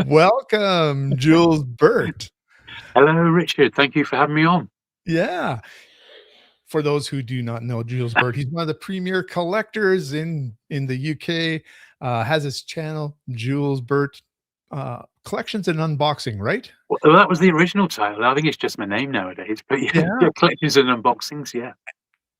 Welcome, Jules Burt. Hello, Richard. Thank you for having me on. Yeah. For those who do not know Jules Burt, he's one of the premier collectors in the UK. Has his channel, Jules Burt Collections and Unboxing, right? Well, that was the original title. I think it's just my name nowadays. But yeah, Yeah. collections and unboxings. Yeah.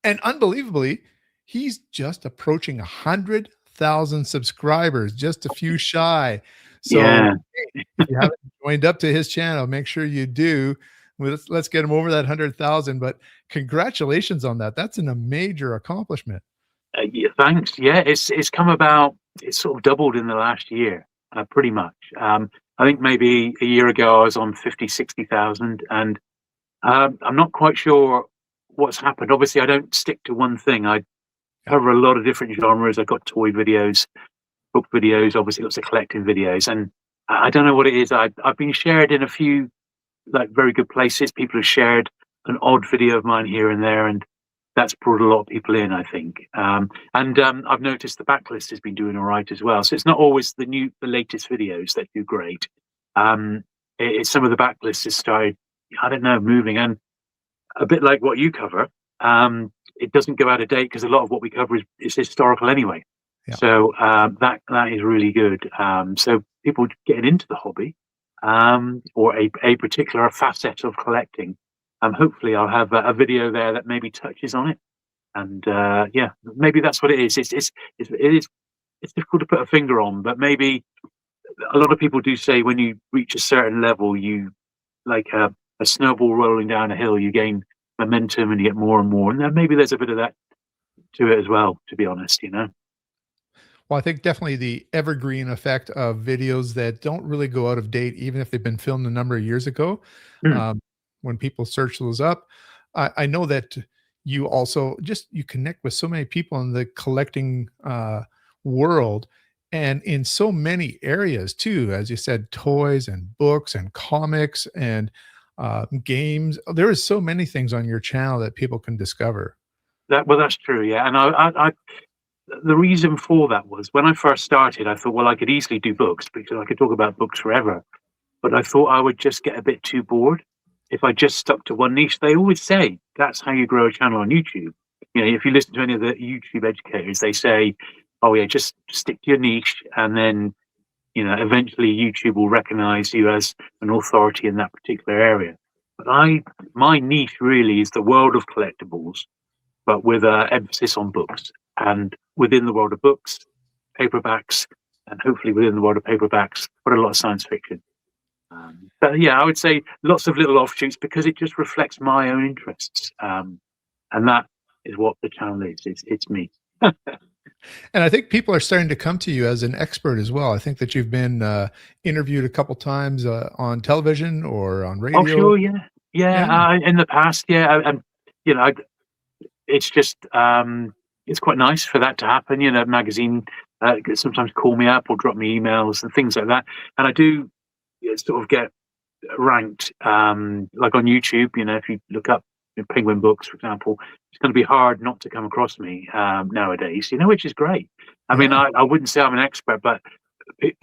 And unbelievably, he's just approaching 100,000 subscribers, just a few shy. So Yeah. if you haven't joined up to his channel, make sure you do. Let's get him over that 100,000. But congratulations on that. That's a major accomplishment. Yeah. Thanks. Yeah. It's come about. It's sort of doubled in the last year, pretty much. I think maybe a year ago I was on 50, 60,000, and I'm not quite sure what's happened. Obviously, I don't stick to one thing. I cover a lot of different genres. I've got toy videos, book videos, obviously lots of collecting videos, and I don't know what it is. I've been shared in a few like very good places. People have shared an odd video of mine here and there, and that's brought a lot of people in, I think. And I've noticed the backlist has been doing all right as well. So it's not always the latest videos that do great. It's some of the backlists has started, I don't know, moving, and a bit like what you cover. It doesn't go out of date because a lot of what we cover is historical anyway. Yeah. So that is really good. So people getting into the hobby, or a particular facet of collecting. Hopefully I'll have a video there that maybe touches on it. And yeah, maybe that's what it is. It's difficult to put a finger on, but maybe a lot of people do say when you reach a certain level, you like a snowball rolling down a hill, you gain momentum and you get more and more. And then maybe there's a bit of that to it as well, to be honest, you know. Well, I think definitely the evergreen effect of videos that don't really go out of date, even if they've been filmed a number of years ago. Mm. Um, when people search those up, I know that you also you connect with so many people in the collecting world and in so many areas too, as you said, toys and books and comics and games. There is so many things on your channel that people can discover. That's true, yeah. And I the reason for that was when I first started, I thought, well, I could easily do books because I could talk about books forever. But I thought I would just get a bit too bored if I just stuck to one niche. They always say that's how you grow a channel on YouTube. You know, if you listen to any of the YouTube educators, they say, oh yeah, just stick to your niche, and then you know, eventually YouTube will recognize you as an authority in that particular area. But my niche really is the world of collectibles, but with an emphasis on books. And within the world of books, paperbacks, and hopefully within the world of paperbacks, quite a lot of science fiction. But yeah, I would say lots of little offshoots because it just reflects my own interests. And that is what the channel is. It's me. And I think people are starting to come to you as an expert as well. I think that you've been interviewed a couple times on television or on radio. Oh, sure, yeah. In the past, yeah, and you know, it's just it's quite nice for that to happen. You know, magazine sometimes call me up or drop me emails and things like that, and I do sort of get ranked like on YouTube. You know, if you look up Penguin Books, for example, it's going to be hard not to come across me nowadays. You know, which is great. I mean, I wouldn't say I'm an expert, but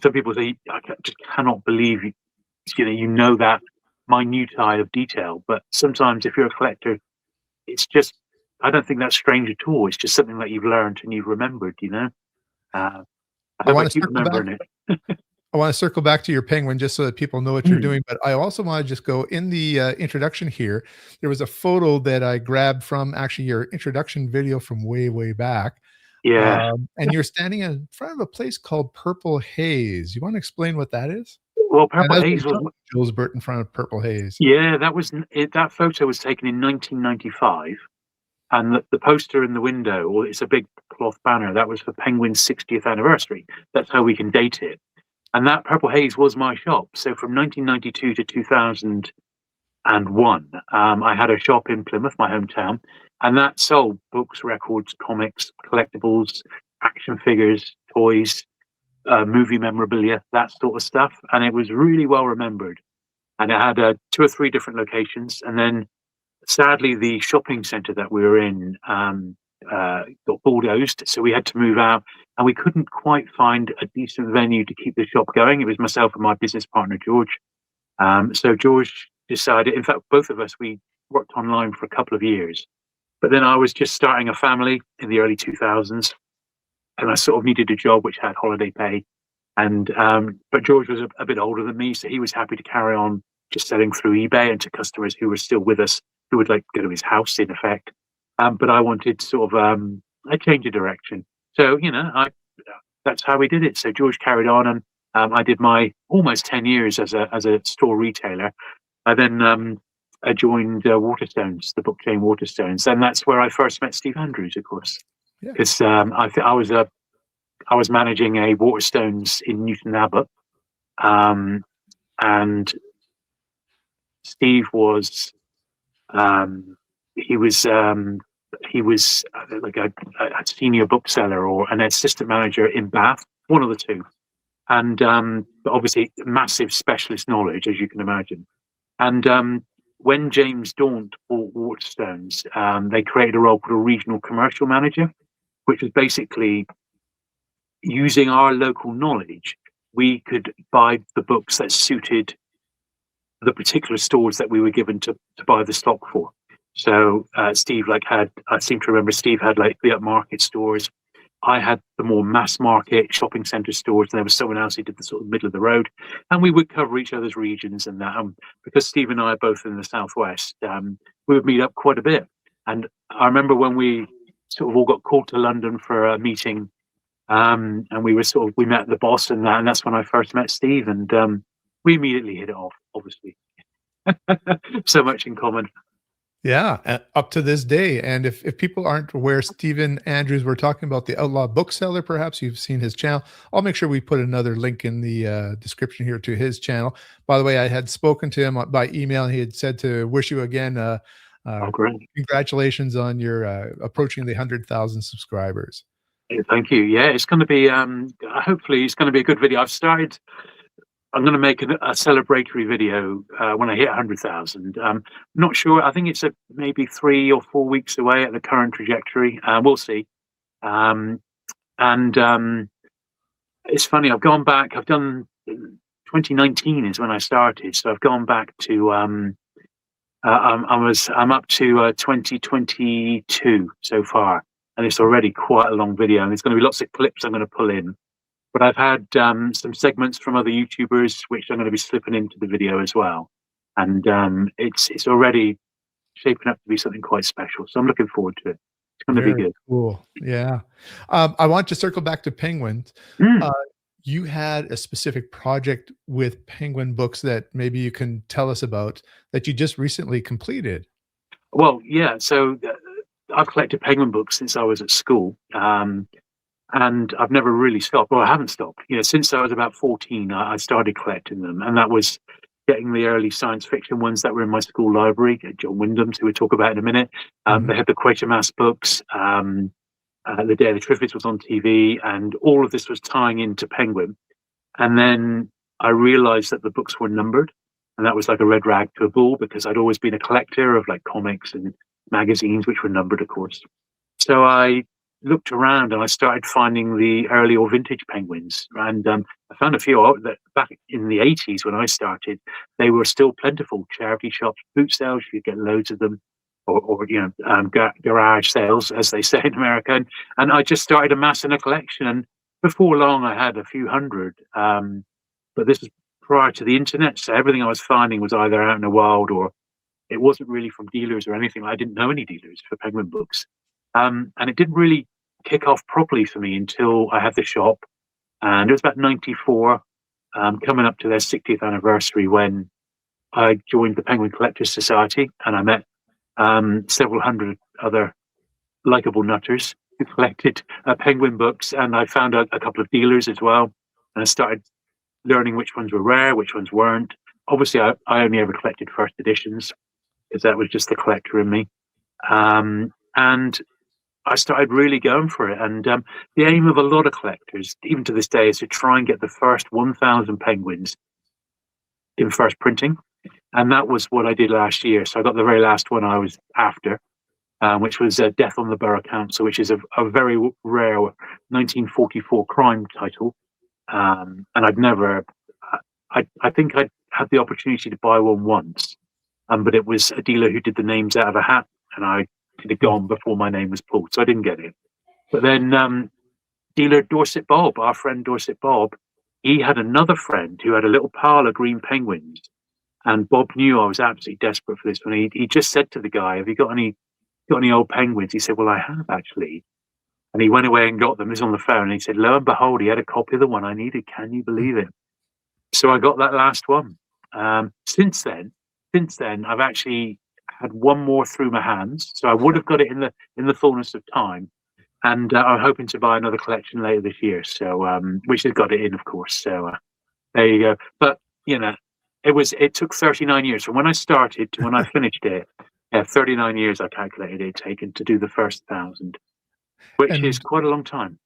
some people say I just cannot believe you know that minutiae of detail. But sometimes, if you're a collector, it's just I don't think that's strange at all. It's just something that you've learned and you've remembered. You know, I hope I keep remembering it. I want to circle back to your penguin just so that people know what you're doing. But I also want to just go in the introduction here. There was a photo that I grabbed from actually your introduction video from way, way back. Yeah. And you're standing in front of a place called Purple Haze. You want to explain what that is? Well, Purple Haze was Jules Burt in front of Purple Haze. Yeah, that photo was taken in 1995. And the poster in the window, or it's a big cloth banner, that was for Penguin's 60th anniversary. That's how we can date it. And that Purple Haze was my shop. So from 1992 to 2001, I had a shop in Plymouth, my hometown, and that sold books, records, comics, collectibles, action figures, toys, movie memorabilia, that sort of stuff. And it was really well remembered. And it had 2 or 3 different locations. And then sadly, the shopping centre that we were in got bulldozed, so we had to move out, and we couldn't quite find a decent venue to keep the shop going. It was myself and my business partner George. So George decided, in fact, both of us, we worked online for a couple of years, but then I was just starting a family in the early 2000s, and I sort of needed a job which had holiday pay. And but George was a bit older than me, so he was happy to carry on just selling through eBay and to customers who were still with us, who would like go to his house in effect. But I wanted sort of a change of direction. So that's how we did it. So George carried on, and I did my almost 10 years as a store retailer. I then I joined Waterstones, the book chain Waterstones, and that's where I first met Steve Andrews, of course, because I was managing a Waterstones in Newton Abbot, and Steve was he was like a senior bookseller or an assistant manager in Bath, one of the two, and but obviously massive specialist knowledge, as you can imagine. And when James Daunt bought Waterstones, they created a role called a regional commercial manager, which was basically using our local knowledge. We could buy the books that suited the particular stores that we were given to buy the stock for. So Steve I seem to remember Steve had like the upmarket stores. I had the more mass market shopping centre stores, and there was someone else who did the sort of middle of the road, and we would cover each other's regions. And that because Steve and I are both in the southwest, we would meet up quite a bit. And I remember when we sort of all got called to London for a meeting, and we met the boss, and that's when I first met Steve, and we immediately hit it off. Obviously, so much in common. Yeah, up to this day. And if people aren't aware, Stephen Andrews, we're talking about the Outlaw Bookseller. Perhaps you've seen his channel. I'll make sure we put another link in the description here to his channel. By the way, I had spoken to him by email, and he had said to wish you again Great. Congratulations on your approaching the 100,000 subscribers. Thank you. Yeah, it's going to be hopefully it's going to be a good video. I'm going to make a celebratory video when I hit 100,000. Not sure. I think it's maybe 3 or 4 weeks away at the current trajectory. We'll see. And it's funny. I've gone back. I've done 2019 is when I started, so I've gone back to. I'm up to 2022 so far, and it's already quite a long video. And there's going to be lots of clips I'm going to pull in. But I've had some segments from other YouTubers, which I'm going to be slipping into the video as well. And it's already shaping up to be something quite special. So I'm looking forward to it. It's going to be good. Cool. Yeah. I want to circle back to Penguins. You had a specific project with Penguin Books that maybe you can tell us about that you just recently completed. Well, yeah. So I've collected Penguin books since I was at school. And I've never really stopped. Well, I haven't stopped. Since I was about 14, I started collecting them, and that was getting the early science fiction ones that were in my school library. John Wyndham, who we'll talk about in a minute. They had the Quatermass books. The Day of the Triffids was on TV, and all of this was tying into Penguin. And then I realised that the books were numbered, and that was like a red rag to a bull, because I'd always been a collector of like comics and magazines, which were numbered, of course. So I looked around and I started finding the early or vintage Penguins, and I found a few that back in the 80s when I started, they were still plentiful. Charity shops, boot sales, you could get loads of them, or garage sales, as they say in America. And I just started amassing a collection, and before long I had a few hundred. But this was prior to the internet, so everything I was finding was either out in the wild, or it wasn't really from dealers or anything. I didn't know any dealers for Penguin books. And it didn't really kick off properly for me until I had the shop, and it was about 94, coming up to their 60th anniversary, when I joined the Penguin Collectors Society, and I met several hundred other likable nutters who collected Penguin books, and I found a couple of dealers as well, and I started learning which ones were rare, which ones weren't. Obviously, I only ever collected first editions, because that was just the collector in me. And I started really going for it. And the aim of a lot of collectors, even to this day, is to try and get the first 1,000 Penguins in first printing. And that was what I did last year. So I got the very last one I was after. which was Death on the Borough Council, which is a very rare 1944 crime title. And I'd never, I think I had the opportunity to buy one once, but it was a dealer who did the names out of a hat, and I had gone before my name was pulled, so I didn't get it. But then dealer Dorset Bob, our friend Dorset Bob, he had another friend who had a little pile of green penguins, and Bob knew I was absolutely desperate for this one. He just said to the guy, "Have you got any old penguins?" He said, "Well, I have actually." And he went away and got them. He was on the phone, and he said, lo and behold, he had a copy of the one I needed. Can you believe it? So I got that last one. Since then, I've actually had one more through my hands. So I would have got it in the fullness of time, and I'm hoping to buy another collection later this year. So which has got it in, of course. So there you go. But it took 39 years from when I started to when I finished it. 39 years I calculated it taken to do the first 1,000, which is quite a long time.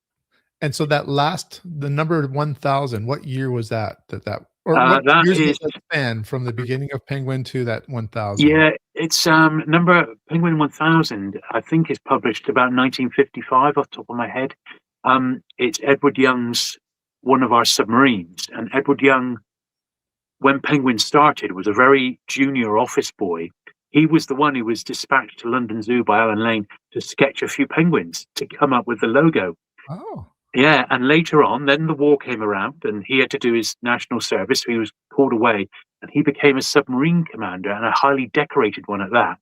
And so the number 1,000, what year was that? Or what That years is was that span from the beginning of Penguin to that 1,000? Yeah, it's number Penguin 1000. I think is published about 1955 off the top of my head. It's Edward Young's One of Our Submarines, and Edward Young, when Penguin started, was a very junior office boy. He was the one who was dispatched to London Zoo by Alan Lane to sketch a few penguins to come up with the logo. Oh. Yeah, and later on, then the war came around and he had to do his national service. So he was called away and he became a submarine commander, and a highly decorated one at that.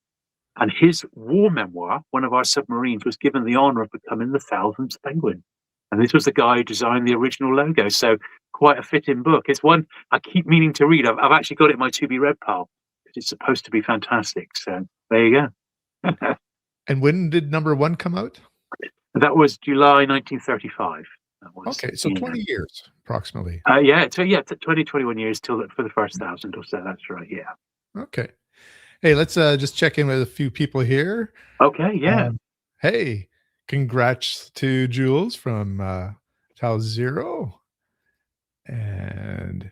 And his war memoir, One of Our Submarines, was given the honor of becoming the 1,000th penguin. And this was the guy who designed the original logo. So quite a fitting book. It's one I keep meaning to read. I've actually got it in my to be read pile because it's supposed to be fantastic. So there you go. And when did number 1 come out? That was July 1935. That was, okay, so 20 years approximately. Yeah, 20, 21 years for the first 1,000 or so. That's right. Yeah. Okay. Hey, let's just check in with a few people here. Okay. Yeah. Hey, congrats to Jules from Tau Zero. And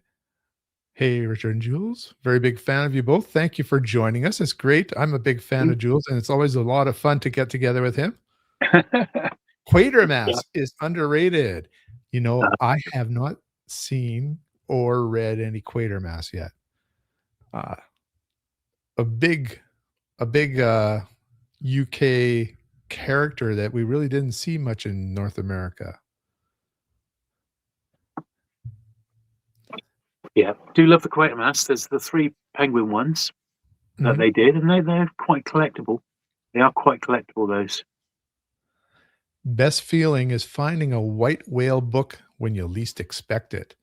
hey, Richard and Jules, very big fan of you both. Thank you for joining us. It's great. I'm a big fan of Jules, and it's always a lot of fun to get together with him. Quatermass is underrated. You know, I have not seen or read any Quatermass yet. A big UK character that we really didn't see much in North America. Yeah, do love the Quatermass. There's the 3 penguin ones that they did, and they're quite collectible. They are quite collectible, those. Best feeling is finding a white whale book when you least expect it.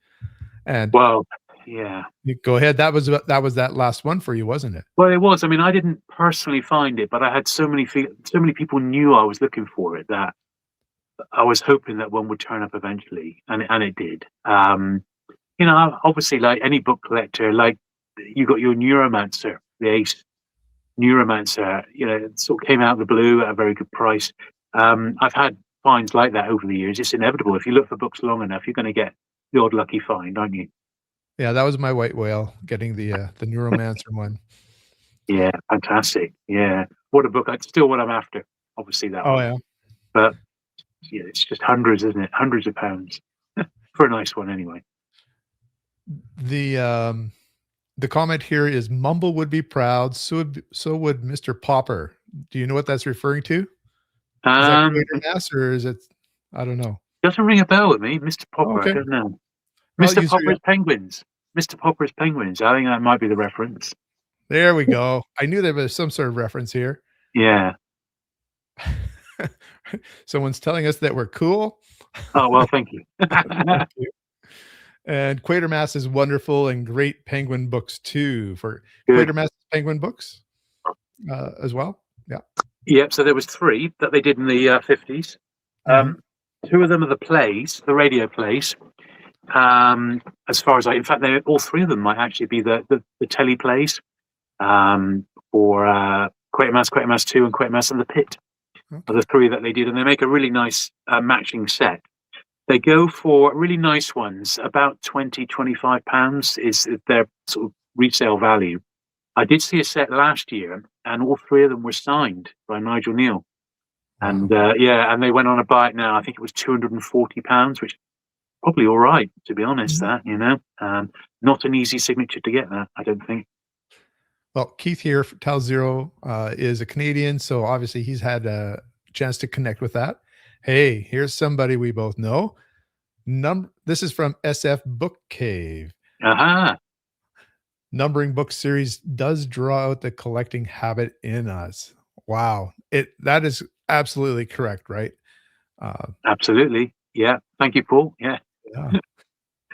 And well, yeah, go ahead. That was that last one for you, wasn't it? Well, it was. I mean, I didn't personally find it, but I had so many people knew I was looking for it that I was hoping that one would turn up eventually, and it did. You know, obviously, like any book collector, like you got your Neuromancer, the Ace Neuromancer. You know, it sort of came out of the blue at a very good price. I've had finds like that over the years. It's inevitable. If you look for books long enough, you're going to get the odd lucky find, aren't you? Yeah, that was my white whale, getting the Neuromancer one. Yeah, fantastic. Yeah, what a book. That's still what I'm after. Obviously, that one. Yeah. But yeah, it's just hundreds, isn't it? Hundreds of pounds for a nice one, anyway. The comment here is Mumble would be proud. So would Mr. Popper. Do you know what that's referring to? Is that Quatermass, or is it? I don't know. Doesn't ring a bell with me, Mr. Popper. Okay. I don't know. Mr. Popper's Penguins. Mr. Popper's Penguins. I think that might be the reference. There we go. I knew there was some sort of reference here. Yeah. Someone's telling us that we're cool. Oh, well, thank you. Thank you. And Quatermass is wonderful, and great penguin books too. For Quatermass penguin books as well. Yeah. Yep. So there was 3 that they did in the 50s. 2 of them are the plays, the radio plays. As far as in fact, all 3 of them might actually be the telly plays for Quatermass, Quatermass 2, and Quatermass and the Pit. Are the 3 that they did, and they make a really nice matching set. They go for really nice ones. About £20, £25 is their sort of resale value. I did see a set last year, and all three of them were signed by Nigel Neal. And Wow. and they went on a buy it now. I think it was £240, which is probably all right, to be honest. Mhm. That not an easy signature to get. That I don't think. Well, Keith here for Tau Zero is a Canadian, so obviously he's had a chance to connect with that. Hey, here's somebody we both know. This is from SF Book Cave. Aha! Numbering book series does draw out the collecting habit in us. Wow. That is absolutely correct, right? Uh, Absolutely. Yeah. Thank you, Paul. Yeah. yeah.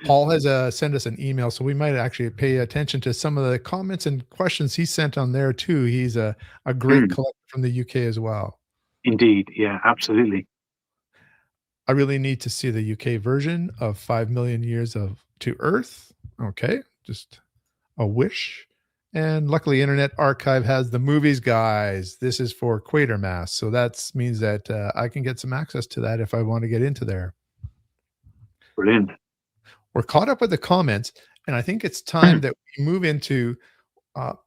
Paul has sent us an email, so we might actually pay attention to some of the comments and questions he sent on there too. He's a great Mm, collector from the UK as well. indeed. Yeah. Absolutely. I really need to see the UK version of 5 million years of to Earth. Okay, just a wish. And luckily, Internet Archive has the movies, guys. This is for Quatermass, so that means that I can get some access to that if I want to get into there. Brilliant. We're caught up with the comments, and I think it's time that we move into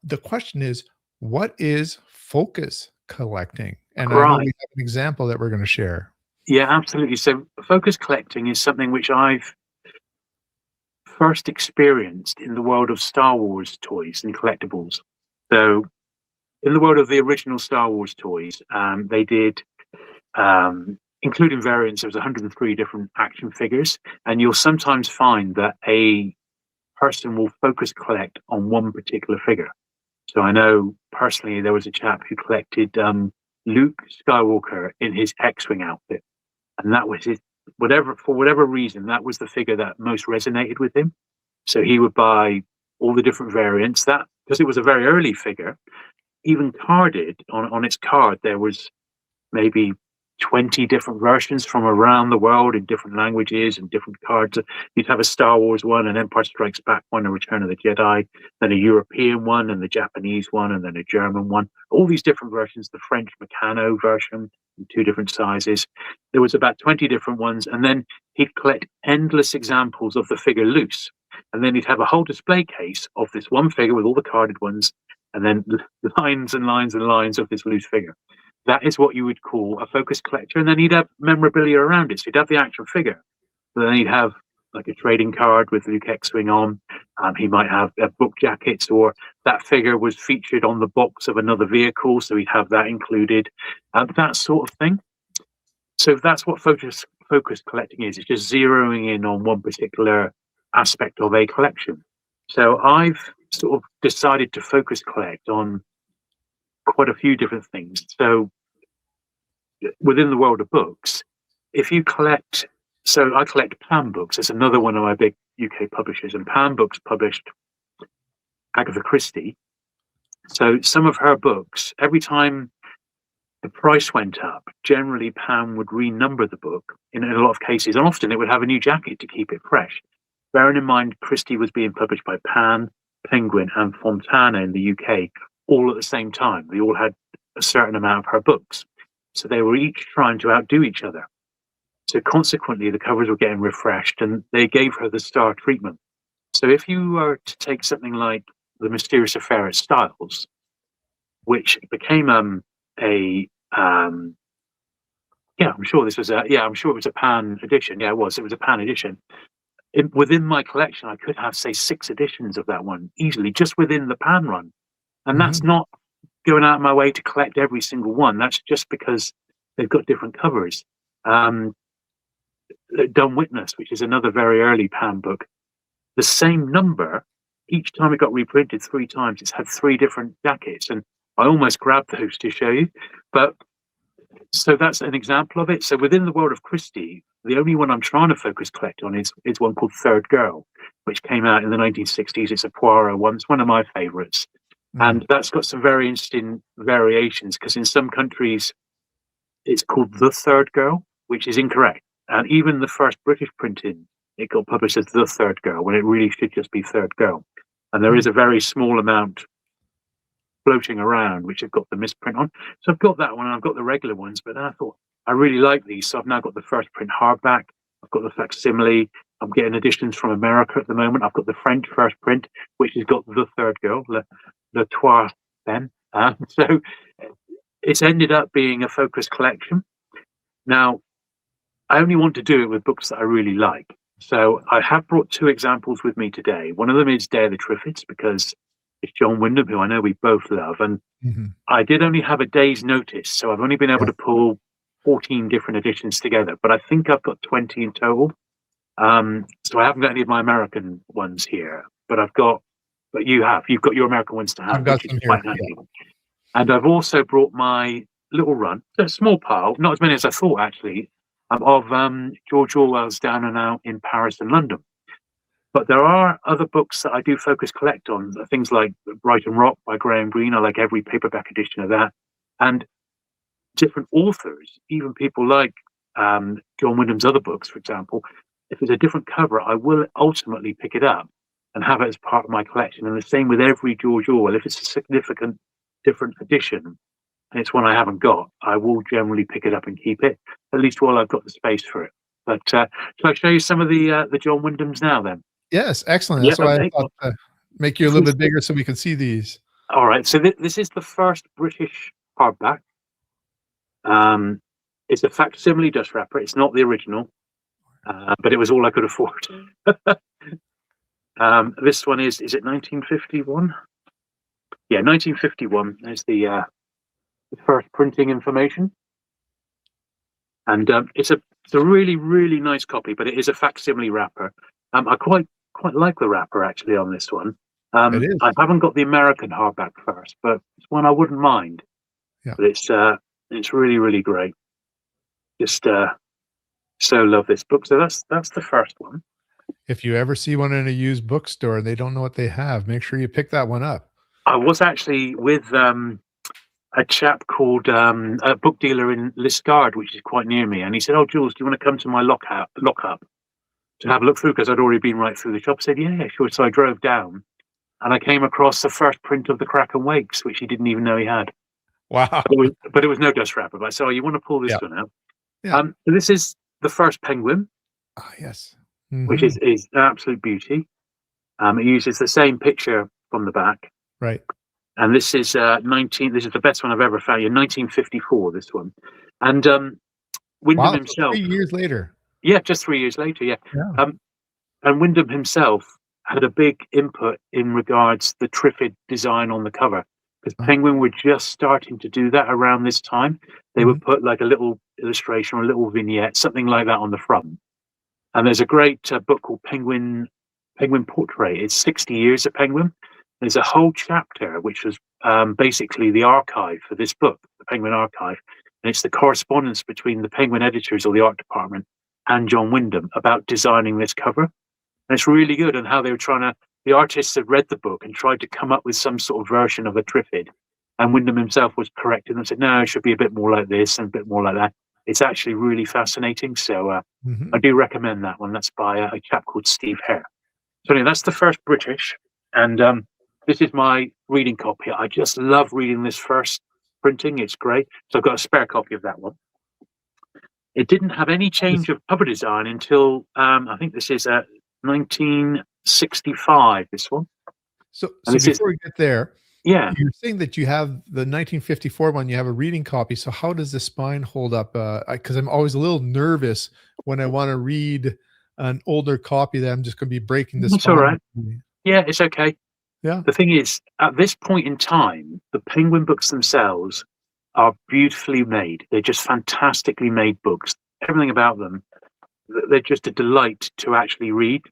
the question is, what is focus collecting? And I know we Right. have an example that we're going to share. Yeah. Absolutely. So, focus collecting is something which I've first experienced in the world of Star Wars toys and collectibles. So, in the world of the original Star Wars toys, they did, including variants, there was 103 different action figures, and you'll sometimes find that a person will focus collect on one particular figure. So I know personally there was a chap who collected Luke Skywalker in his X-wing outfit, and that was his for whatever reason that was the figure that most resonated with him. So he would buy all the different variants that because it was a very early figure, even carded on its card there was maybe 20 different versions from around the world in different languages and different cards. You'd have a Star Wars one, an Empire Strikes Back one, a Return of the Jedi, then a European one, and the Japanese one, and then a German one. All these different versions, the French Meccano version in two different sizes. There was about 20 different ones, and then he'd collect endless examples of the figure loose. And then he'd have a whole display case of this one figure with all the carded ones, and then lines and lines and lines of this loose figure. That is what you would call a focus collector. And then he'd have memorabilia around it. So he'd have the actual figure. But then he'd have like a trading card with Luke X-Wing on. He might have book jackets, or that figure was featured on the box of another vehicle. So he'd have that included, that sort of thing. So that's what focus collecting is. It's just zeroing in on one particular aspect of a collection. So I've sort of decided to focus collect on quite a few different things. So within the world of books, if you collect, so I collect Pan Books. It's another one of my big UK publishers, and Pan Books published Agatha Christie. So some of her books, every time the price went up, generally Pan would renumber the book in a lot of cases, and often it would have a new jacket to keep it fresh. Bearing in mind, Christie was being published by Pan, Penguin, and Fontana in the UK, all at the same time. They all had a certain amount of her books. So they were each trying to outdo each other. So consequently, the covers were getting refreshed, and they gave her the star treatment. So if you were to take something like The Mysterious Affair at Styles, which became I'm sure this was I'm sure it was a Pan edition. Yeah, it was a Pan edition. Within my collection, I could have, say, 6 editions of that one easily, just within the Pan run. And that's Mhm. not going out of my way to collect every single one. That's just because they've got different covers. Dumb Witness, which is another very early Pan book, the same number, each time it got reprinted 3 times, it's had 3 different jackets. And I almost grabbed those to show you. But so that's an example of it. So within the world of Christie, the only one I'm trying to focus collect on is one called Third Girl, which came out in the 1960s. It's a Poirot one. It's one of my favorites. Mm. And that's got some very interesting variations because in some countries it's called The Third Girl, which is incorrect. And even the first British printing, it got published as The Third Girl when it really should just be Third Girl. And there is a very small amount floating around which have got the misprint on. So I've got that one and I've got the regular ones, but then I thought I really like these. So I've now got the first print hardback, I've got the facsimile, I'm getting editions from America at the moment. I've got the French first print, which has got The Third Girl, Le Trois then. So it's ended up being a focus collection. Now, I only want to do it with books that I really like. So I have brought two examples with me today. One of them is Day of the Triffids, because it's John Wyndham, who I know we both love. And Hmm. I did only have a day's notice, so I've only been able Yeah. to pull 14 different editions together, but I think I've got 20 in total. So I haven't got any of my American ones here, but you've got your American ones to I've have, got which is some quite here. Yeah. handy. And I've also brought my little run, a small pile, not as many as I thought actually, of George Orwell's Down and Out in Paris and London. But there are other books that I do focus collect on, things like Brighton Rock by Graham Greene. I like every paperback edition of that. And different authors, even people like John Wyndham's other books, for example, if it's a different cover, I will ultimately pick it up and have it as part of my collection. And the same with every George Orwell. If it's a significant different edition and it's one I haven't got, I will generally pick it up and keep it, at least while I've got the space for it. But shall I show you some of the John Wyndhams now then? Yes, excellent. Yeah, That's why I okay. thought make you a little bit bigger so we can see these. All right. So this is the first British hardback. It's a facsimile dust wrapper. It's not the original, but it was all I could afford. This one is it 1951? Yeah, 1951 is the first printing information, and it's a really really nice copy, but it is a facsimile wrapper. I quite like the wrapper actually on this one. It is. I haven't got the American hardback first, but it's one I wouldn't mind. Yeah. But it's really really great. Just so love this book. So that's the first one. If you ever see one in a used bookstore and they don't know what they have, make sure you pick that one up. I was actually with a chap called a book dealer in Liscard, which is quite near me, and he said, "Oh, Jules, do you want to come to my lockup to have a look through?" Because I'd already been right through the shop. I said, "Yeah, sure." So I drove down, and I came across the first print of the Kraken Wakes, which he didn't even know he had. Wow. But it was no dust wrapper. But I said, "Oh, you want to pull this Yeah. one out?" Yeah. So this is the first Penguin, Ah, yes. which Mhm. is an absolute beauty. It uses the same picture from the back. Right. And this is this is the best one I've ever found. In 1954, this one. And Wyndham Wow. So himself, 3 years later. yeah, just 3 years later, yeah. Yeah. And Wyndham himself had a big input in regards the Triffid design on the cover, because Penguin were just starting to do that around this time. They would put like a little illustration or a little vignette, something like that on the front. And there's a great book called Penguin Portrait. It's 60 years of Penguin. There's a whole chapter which was basically the archive for this book, the Penguin Archive, and it's the correspondence between the Penguin editors or the art department and John Wyndham about designing this cover. And it's really good, and how they were the artists had read the book and tried to come up with some sort of version of a Triffid, and Wyndham himself was correcting them and said, no, it should be a bit more like this and a bit more like that. It's actually really fascinating. So I do recommend that one. That's by a chap called Steve Hare. So anyway, that's the first British, and this is my reading copy. I just love reading this first printing. It's great. So I've got a spare copy of that one. It didn't have any change of cover design until I think this is 1965. This one. So before we get there, yeah, you're saying that you have the 1954 one. You have a reading copy. So how does the spine hold up? Because I'm always a little nervous when I want to read an older copy that I'm just going to be breaking the spine. It's all right. Yeah, it's okay. Yeah. The thing is, at this point in time, the Penguin books themselves are beautifully made. They're just fantastically made books. Everything about them, they're just a delight to actually read.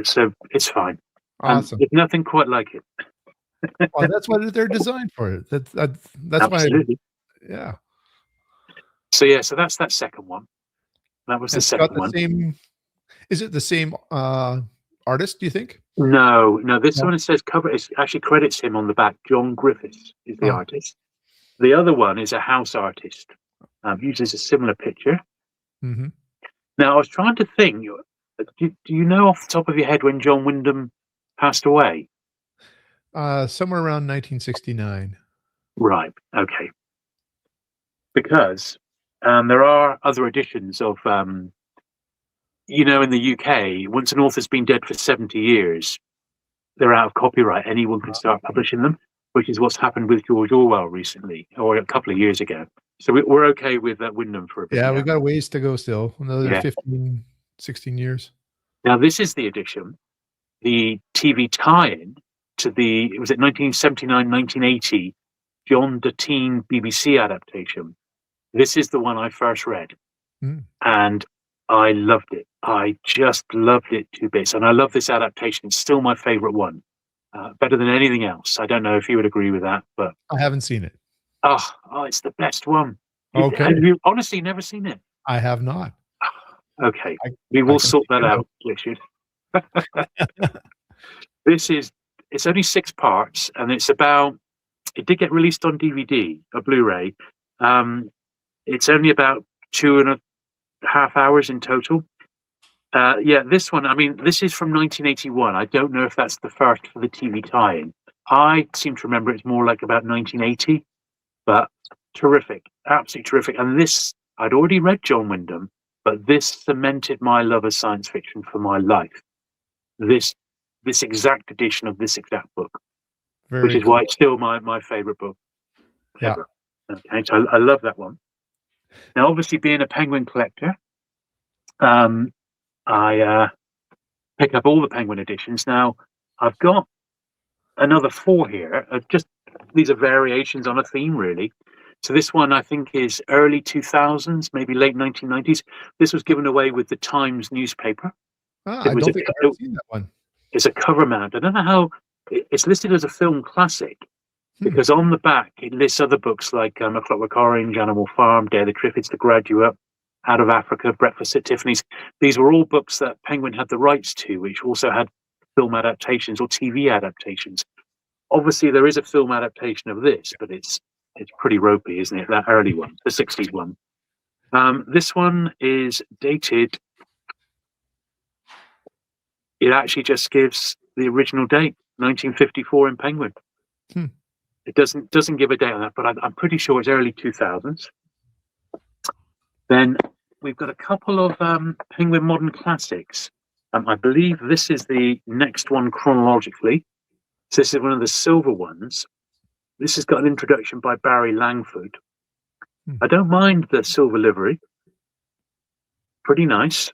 So it's fine. Awesome. There's nothing quite like it. Well, that's what they're designed for. That's absolutely. Why. Yeah. So yeah, so that's that second one. That was the second one. Is it the same artist? Do you think? No. This one, it says cover. It actually credits him on the back. John Griffiths is the artist. The other one is a house artist. Uses a similar picture. Mm-hmm. Now I was trying to think. Do you know off the top of your head when John Wyndham passed away? Somewhere around 1969. Right. Okay. Because there are other editions of, in the UK, once an author's been dead for 70 years, they're out of copyright. Anyone can start publishing them, which is what's happened with George Orwell recently, or a couple of years ago. So we're okay with Wyndham for a bit. Yeah, we got a ways to go still. Another Yeah. 15, 16 years. Now, this is the edition, the TV tie-in to it was 1979, 1980, John Deteen BBC adaptation. This is the one I first read. And I loved it. I just loved it to bits. And I love this adaptation. It's still my favorite one. Better than anything else. I don't know if you would agree with that, but I haven't seen it. Oh, it's the best one. Okay. Have you honestly never seen it? I have not. Okay. We will sort that out, Richard. It's only 6 parts, and it did get released on DVD, a Blu-ray. It's only about 2.5 hours in total. This one, I mean, this is from 1981. I don't know if that's the first for the TV tie-in. I seem to remember it's more like about 1980, but terrific, absolutely terrific. And this, I'd already read John Wyndham, but this cemented my love of science fiction for my life. This exact edition of this exact book, which is why it's still my favorite book ever. Okay, so I love that one. Now, obviously, being a Penguin collector, I pick up all the Penguin editions. Now, I've got another 4 here. These are variations on a theme, really. So this one, I think, is early 2000s, maybe late 1990s. This was given away with the Times newspaper. I don't think I've ever seen that one. It's a cover mount. I don't know how it's listed as a film classic, because on the back it lists other books like A Clockwork Orange, Animal Farm, Day of the Triffids, The Graduate, Out of Africa, Breakfast at Tiffany's. These were all books that Penguin had the rights to, which also had film adaptations or TV adaptations. Obviously, there is a film adaptation of this, but it's pretty ropey, isn't it? That early one, the 60s one. This one is dated. It actually just gives the original date, 1954 in Penguin. It doesn't give a date on that, but I'm pretty sure it's early 2000s. Then we've got a couple of Penguin Modern Classics. I believe this is the next one chronologically. So this is one of the silver ones. This has got an introduction by Barry Langford. I don't mind the silver livery. Pretty nice.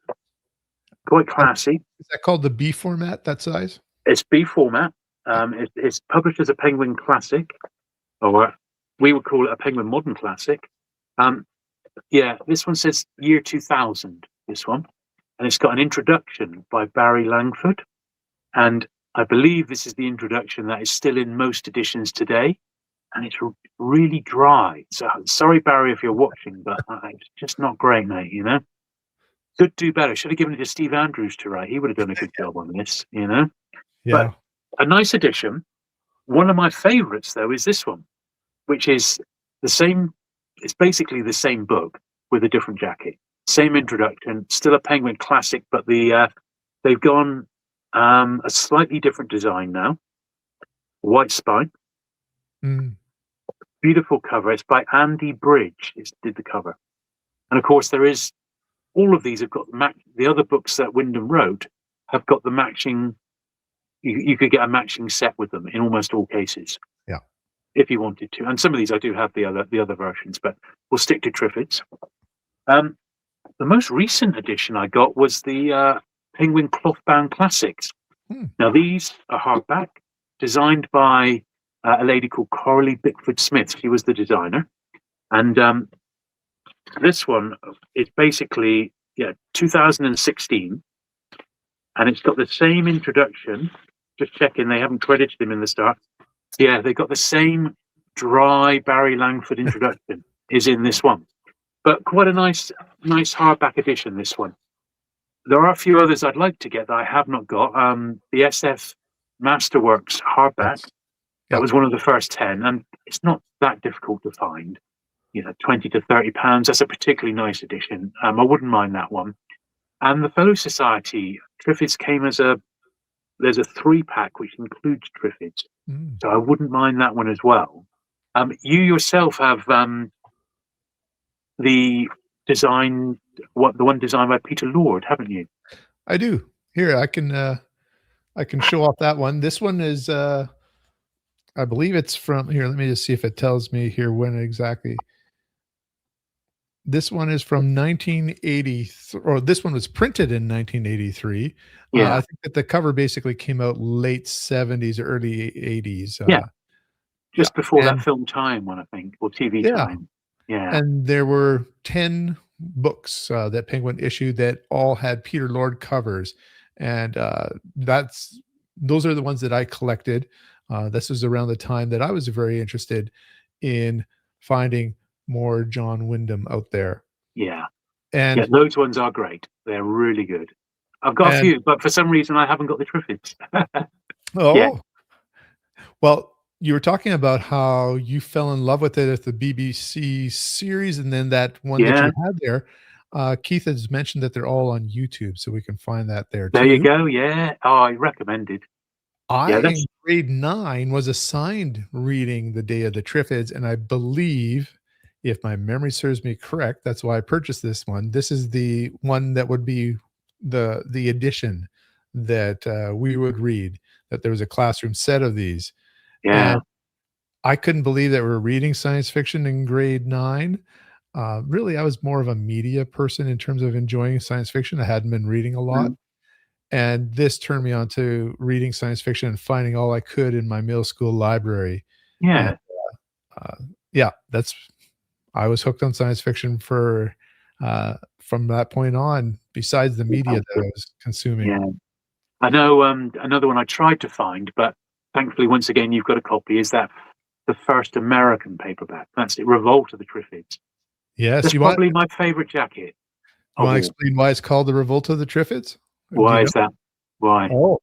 Quite classy. Is that called the B format, that size? It's B format. It's published as a Penguin Classic, or we would call it a Penguin Modern Classic. This one says year 2000, this one. And it's got an introduction by Barry Langford. And I believe this is the introduction that is still in most editions today. And it's really dry. So sorry, Barry, if you're watching, but it's just not great, mate, you know? Could do better. Should have given it to Steve Andrews to write. He would have done a good job on this, you know? Yeah. But a nice edition. One of my favorites, though, is this one, which is the same. It's basically the same book with a different jacket. Same introduction, still a Penguin classic, but they've gone a slightly different design now. White spine. Beautiful cover. It's by Andy Bridge. Did the cover. And of course, all of these have got the other books that Wyndham wrote have got the matching. You could get a matching set with them in almost all cases. Yeah. If you wanted to. And some of these I do have the other versions, but we'll stick to Triffids. The most recent edition I got was the Penguin Clothbound Classics. Now these are hardback, designed by a lady called Coralie Bickford Smith. She was the designer. And this one is basically 2016, and it's got the same introduction. Just checking, they haven't credited him in the start. Yeah, they got the same dry Barry Langford introduction is in this one, but quite a nice hardback edition. This one. There are a few others I'd like to get that I have not got. The SF Masterworks hardback. Yes. That was one of the first 10, and it's not that difficult to find. £20 to £30. That's a particularly nice edition. I wouldn't mind that one. And the Fellow Society Triffids came there's a 3-pack which includes Triffids, so I wouldn't mind that one as well. You yourself have the one designed by Peter Lord, haven't you? I do. Here, I can I can show off that one. This one is, I believe it's from here. Let me just see if it tells me here when exactly. This one is from 1980, or this one was printed in 1983. I Yeah, think that the cover basically came out late 70s, early 80s. yeah, Yeah, just before that and film Time one, I think, or TV yeah, Time. Yeah, and there were 10 books that Penguin issued that all had Peter Lord covers, and those are the ones that I collected. This was around the time that I was very interested in finding more John Wyndham out there, yeah, yeah. and Those ones are great. They're really good. I've got a and few, but for some reason I haven't got the Triffids. Yeah, oh, well, you were talking about how you fell in love with it at the BBC series, and then that one that yeah. you had there. Keith has mentioned that they're all on YouTube, so we can find that there There you too. go. Yeah. Oh, I recommended. I, Yeah, in that's grade 9, was assigned reading The Day of the Triffids, and I believe, if my memory serves me correct, that's why I purchased this one. This is the one that would be the edition that, we would read, that there was a classroom set of these, yeah. and I couldn't believe that we're reading science fiction in grade 9. Really, I was more of a media person in terms of enjoying science fiction. I hadn't been reading a lot, Mm, and this turned me on to reading science fiction and finding all I could in my middle school library, and, yeah. uh, yeah, that's I was hooked on science fiction from that point on, besides the media that I was consuming. Yeah. I know another one I tried to find, but thankfully, once again, you've got a copy. Is that the first American paperback? That's it, Revolt of the Triffids. Yes, That's probably my favorite jacket you of wanna all. explain why it's called The Revolt of the Triffids? Do you Why know? is that? Why? Oh,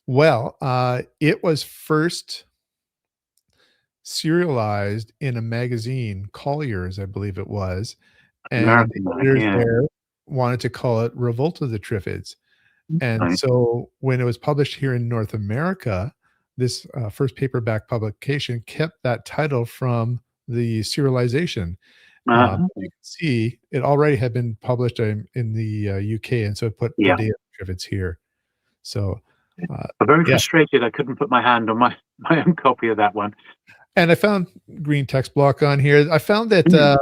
well, it was first serialized in a magazine, Collier's, I believe it was, and American, the right? editors Yeah. there wanted to call it Revolt of the Triffids, and Right. so when it was published here in North America, this, first paperback publication kept that title from the serialization. Uh-huh. You can see it already had been published in the, UK, and so it put The Yeah. Day of the Triffids here. So, uh, I'm very yeah. frustrated. I couldn't put my hand on my my own copy of that one. And I found green text block on here. I found that, Mm,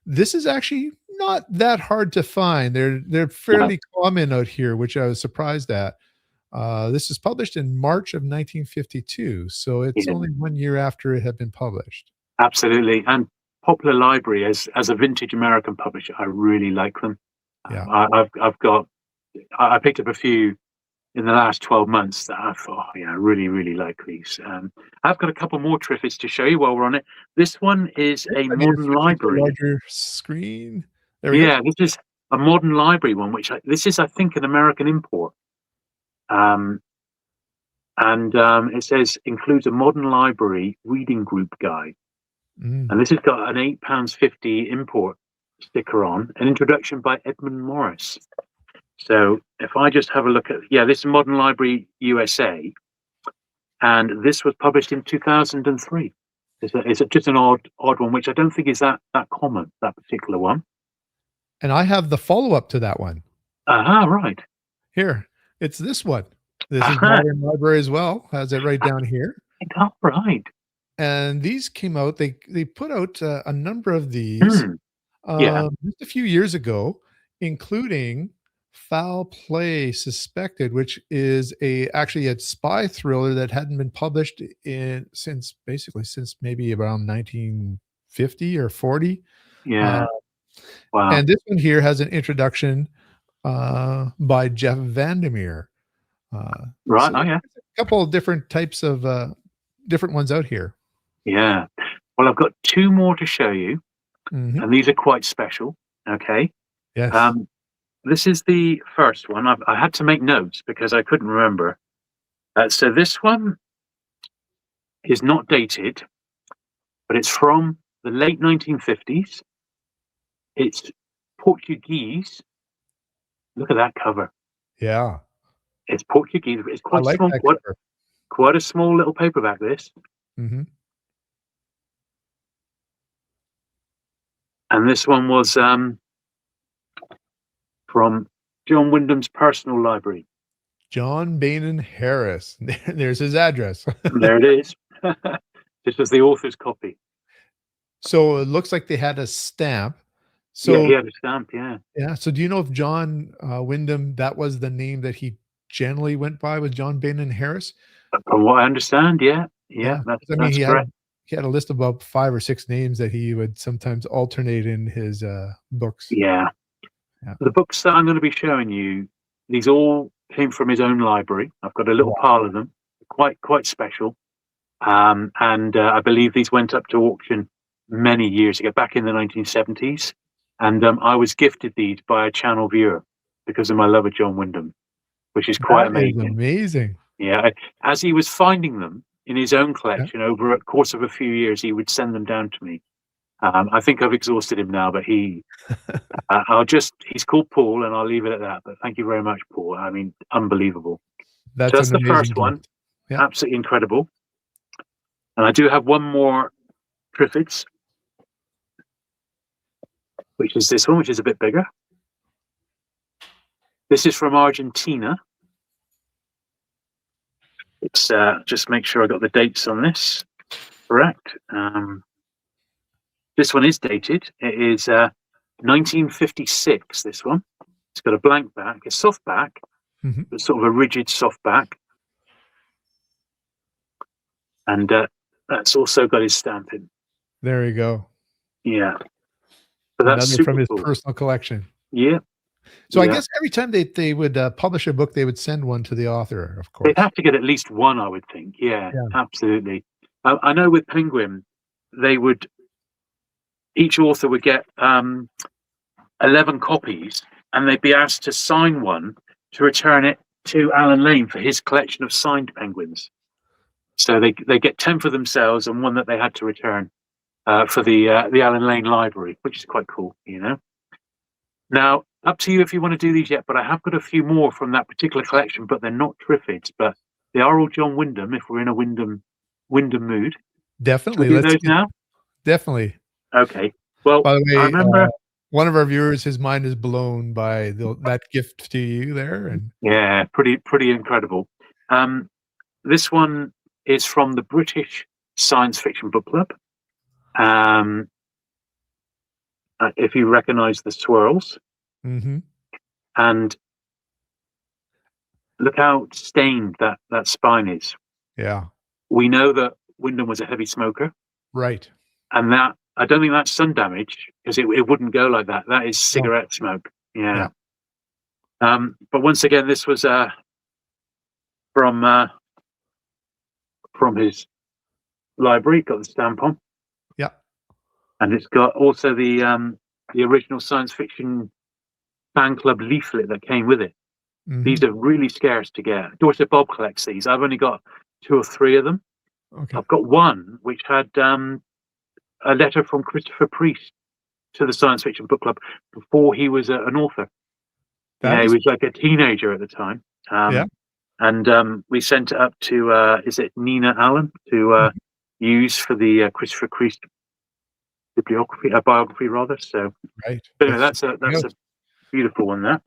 this is actually not that hard to find. They're no. fairly common out here, which I was surprised at. This was published in March of 1952, so it's Yeah. only 1 year after it had been published. Absolutely. And Popular Library as a vintage American publisher, I really like them. Yeah. I've got I picked up a few in the last 12 months that I thought, oh, yeah, I really, really like these. I've got a couple more Triffids to show you while we're on it. This one is Yes, a I need to modern switch it to a library. larger screen. There we go. Yeah, this is a modern library one, this is, I think, an American import. Um, and it says includes a modern library reading group guide. Mm. And this has got an £8.50 import sticker on, an introduction by Edmund Morris. So if I just have a look at, yeah, this is Modern Library USA, and this was published in 2003. It's just an odd one, which I don't think is that common, that particular one. And I have the follow-up to that one. Aha, right. Here, it's this one. This is Aha, Modern Library as well, has it right down here. all right. And these came out, they put out, a number of these, Hmm. Yeah, just a few years ago, including Foul Play Suspected, which is actually a spy thriller that hadn't been published since maybe around 1950 or 40. Uh, yeah. Wow. and this one here has an introduction, by Jeff Vandermeer. Right. So Oh, there's yeah. a couple of different types of, different ones out here. Yeah. Well, I've got two more to show you, Mhm. and these are quite special. Okay. Yes. Um, this is the first one. I had to make notes because I couldn't remember. So this one is not dated, but it's from the late 1950s. It's Portuguese. Look at that cover. Yeah. It's Portuguese. It's I quite like small, that cover. quite a small little paperback. This, Mhm. and this one was from John Wyndham's personal library. John Bainin Harris. There's his address. There it is. This was the author's copy. So it looks like they had a stamp. Yeah, he So had a stamp. Yeah. yeah. So do you know if John Wyndham, that was the name that he generally went by, was John Bainin Harris? From what I understand, yeah, Yeah. that's 'Cause I mean, correct. he had a list of about 5 or 6 names that he would sometimes alternate in his books. Yeah. Yeah. The books that I'm going to be showing you, these all came from his own library. I've got a little Wow. pile of them, quite special. And I believe these went up to auction many years ago, back in the 1970s. And I was gifted these by a channel viewer because of my love of John Wyndham, which is quite That is amazing. amazing. Yeah, as he was finding them in his own Yeah. collection over a course of a few years, he would send them down to me. I think I've exhausted him now, but he's called Paul, and I'll leave it at that. But thank you very much, Paul. I mean, unbelievable. So That's that's an the first amazing one. gift. Yeah. Absolutely incredible. And I do have one more Triffids, which is this one, which is a bit bigger. This is from Argentina. It's just make sure I got the dates on this correct. This one is dated. It is 1956. This one. It's got a blank back, a soft back, Mhm. but sort of a rigid soft back, and that's also got his stamp in. There you go. Yeah. So that's Another super from his cool. personal collection. Yeah. So I Yeah. guess every time they would publish a book, they would send one to the author, of course. They'd have to get at least one, I would think. Yeah. Yeah. Absolutely. I know with Penguin, each author would get 11 copies, and they'd be asked to sign one to return it to Alan Lane for his collection of signed penguins. So they get 10 for themselves and one that they had to return for the Alan Lane library, which is quite cool, you know. Now, up to you if you want to do these yet, but I have got a few more from that particular collection, but they're not Triffids, but they are all John Wyndham if we're in a Wyndham mood. Definitely. Should we do those now? Definitely. Okay. Well, By the way, I remember one of our viewers, his mind is blown by that gift to you there. And yeah, pretty incredible. This one is from the British Science Fiction Book Club. If you recognise the swirls, Mhm. and look how stained that spine is. Yeah. We know that Wyndham was a heavy smoker, Right. and that I don't think that's sun damage because it wouldn't go like that. That is cigarette smoke. Yeah. But once again, this was from his library. Got the stamp on. Yeah. And it's got also the original science fiction fan club leaflet that came with it. Mhm. These are really scarce to get. Dorset Bob collects these. I've only got 2 or 3 of them. Okay. I've got one which had a letter from Christopher Priest to the Science Fiction Book Club before he was an author. He was like a teenager at the time. Yeah. And we sent it up to is it Nina Allen to use for the Christopher Priest biography rather. So Right. but anyway, that's a beautiful one there.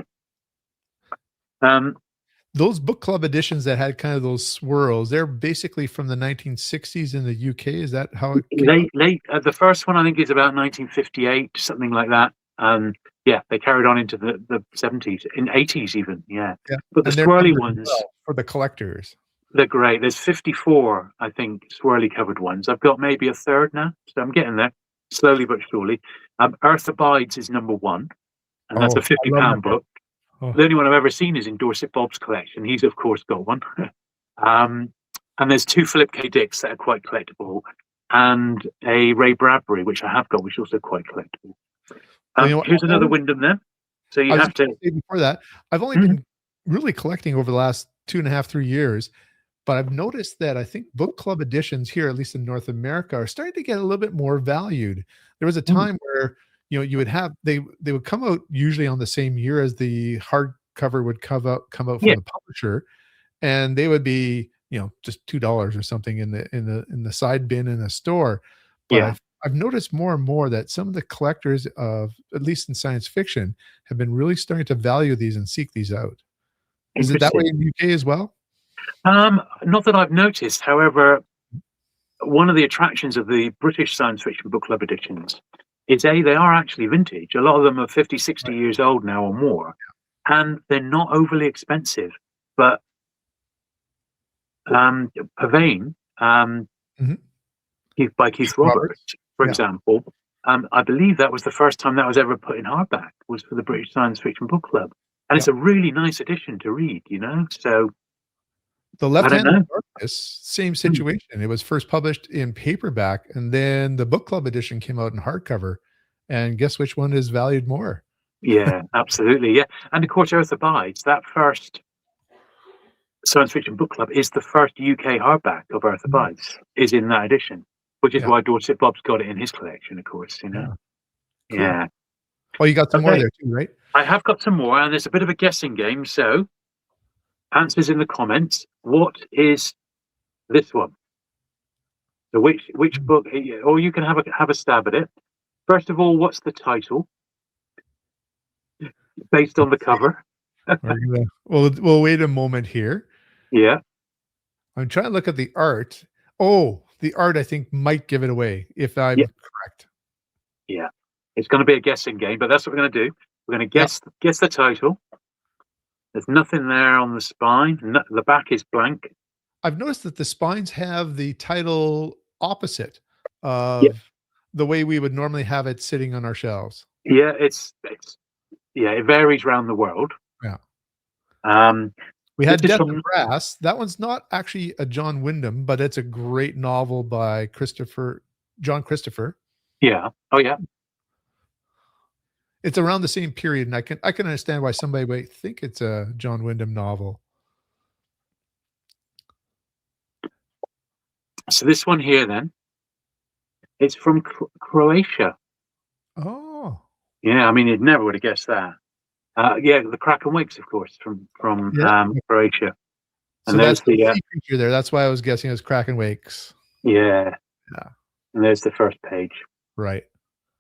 Those book club editions that had kind of those swirls, they're basically from the 1960s in the UK. Is that how it came late the first one I think is about 1958, something like that. Yeah, they carried on into the 70s, in 80s even. Yeah. Yeah. But the And they're swirly numbered ones, well for the collectors. they're great. There's 54, I think, swirly covered ones. I've got maybe a third now, so I'm getting there slowly but surely. Earth Abides is number 1, and that's a £50 book. Oh. The only one I've ever seen is in Dorset Bob's collection. He's of course got one. And there's 2 Philip K. Dicks that are quite collectible, and a Ray Bradbury, which I have got, which is also quite collectible. Well, here's another Wyndham there. So you have to say before that, I've only been really collecting over the last 2.5, 3 years, but I've noticed that I think book club editions here, at least in North America, are starting to get a little bit more valued. There was a time where you would have they would come out usually on the same year as the hardcover would come out from the publisher, and they would be just $2 or something in the side bin in a store. But I've noticed more and more that some of the collectors of, at least in science fiction, have been really starting to value these and seek these out. Is it that way Interesting. in the UK as well? Not that I've noticed. However, one of the attractions of the British science fiction book club editions is they are actually vintage. A lot of them are 50, 60 Right. years old now or more, and they're not overly expensive. But Pavane, Mhm. by Keith Roberts. Roberts, for Yeah. example, I believe that was the first time that was ever put in hardback, was for the British Science Fiction Book Club. And Yeah. it's a really nice edition to read, So The I Left don't Hand of know. Darkness, same Hmm. situation. It was first published in paperback, and then the book club edition came out in hardcover. And guess which one is valued more? Yeah, absolutely. Yeah. And of course, Earth Abides, that first Science Fiction Book Club is the first UK hardback of Earth Mm, Abides, is in that edition, which is yeah, why Dorset Bob's got it in his collection, of course, yeah, cool. Yeah. Oh, you got some more Okay. there too, right? I have got some more, and there's a bit of a guessing game. So, answers in the comments. What is this one? So, which Mm, book? Or you can have a stab at it. First of all, what's the title based on the let's see. cover? We'll wait a moment here. Yeah, I'm trying to look at the art. Oh, the art I think might give it away if yeah, I'm correct. yeah. It's going to be a guessing game, but that's what we're going to do. We're going to Yep. guess the title. There's nothing there on the spine. No, the back is blank. I've noticed that the spines have the title opposite Yeah, of the way we would normally have it sitting on our shelves. yeah. It's yeah. It varies around the world. Yeah. Um, We this had is Death of from Brass. That one's not actually a John Wyndham, but it's a great novel by John Christopher. yeah. Oh yeah. It's around the same period, and I can understand why somebody might think it's a John Wyndham novel. So this one here, then, it's from Croatia. Oh, Yeah, I mean, you never would have guessed that. Yeah, the Kraken Wakes, of course, from yeah. Croatia. So And that's there's the the sea creature there. That's why I was guessing it was Kraken Wakes. yeah, Yeah, and there's the first page. right.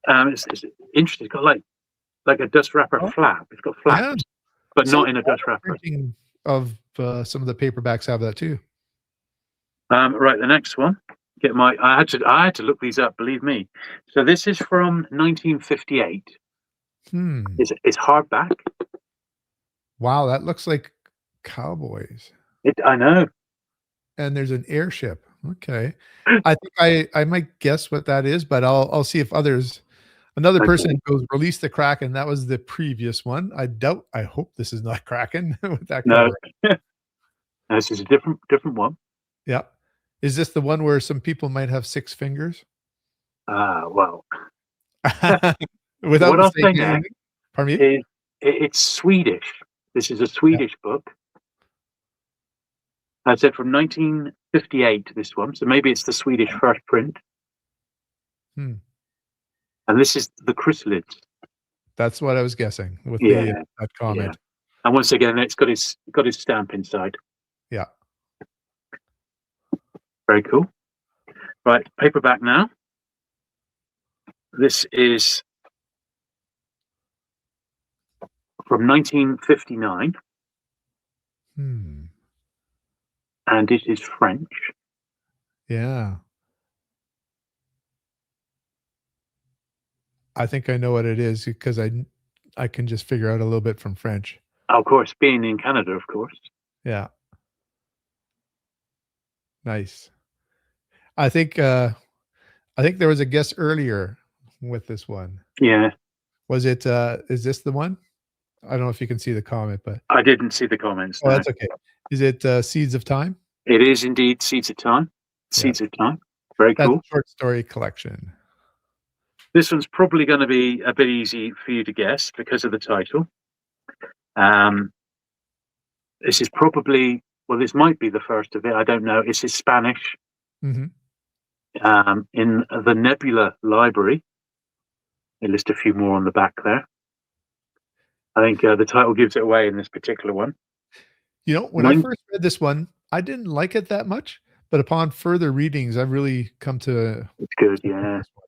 It's interesting. It's got like a dust wrapper Oh, flap. It's got yeah. flaps, but Some not of in the a dust modern wrapper. printing of some of the paperbacks have that too. Right, the next one. I had to look these up. Believe me. So this is from 1958. Hmm. It's hardback. Wow, that looks like cowboys. I know. And there's an airship. Okay. I think I might guess what that is, but I'll see if another person Okay. goes, "Release the Kraken." That was the previous one. I hope this is not Kraken with that No, cover. this is a different one. Yeah. Is this the one where some people might have 6 fingers? Well, what Without I'll say saying next anything? Pardon me? is it's Swedish. This is a Yeah. Swedish book. I said from 1958, this one. So maybe it's the Swedish first print. Hmm. And this is the Chrysalids. That's what I was guessing with the Yeah, that yeah. comment. And once again, it's got his stamp inside. Yeah. Very cool. Right, paperback now. This is from 1959, Hmm. and it is French. Yeah. I think I know what it is because I can just figure out a little bit from French. Of course, being in Canada, of course. Yeah. Nice. I think, uh, I think there was a guess earlier with this one. Yeah, Was it, is this the one? I don't know if you can see the comment, but I didn't see the comments. oh, No, that's okay. Is it, Seeds of Time? it is indeed Seeds of Time. Yeah. Seeds of Time. Very That's cool. a short story collection. This one's probably going to be a bit easy for you to guess because of the title. Um, this is probably, well, this might be the first of it. I don't know. This is Spanish, Mhm. in the Nebula Library. They list a few more on the back there. I think the title gives it away in this particular one. You know, when I When first read this one, I didn't like it that much, but upon further readings, I've really come to it's good, like yeah. this one.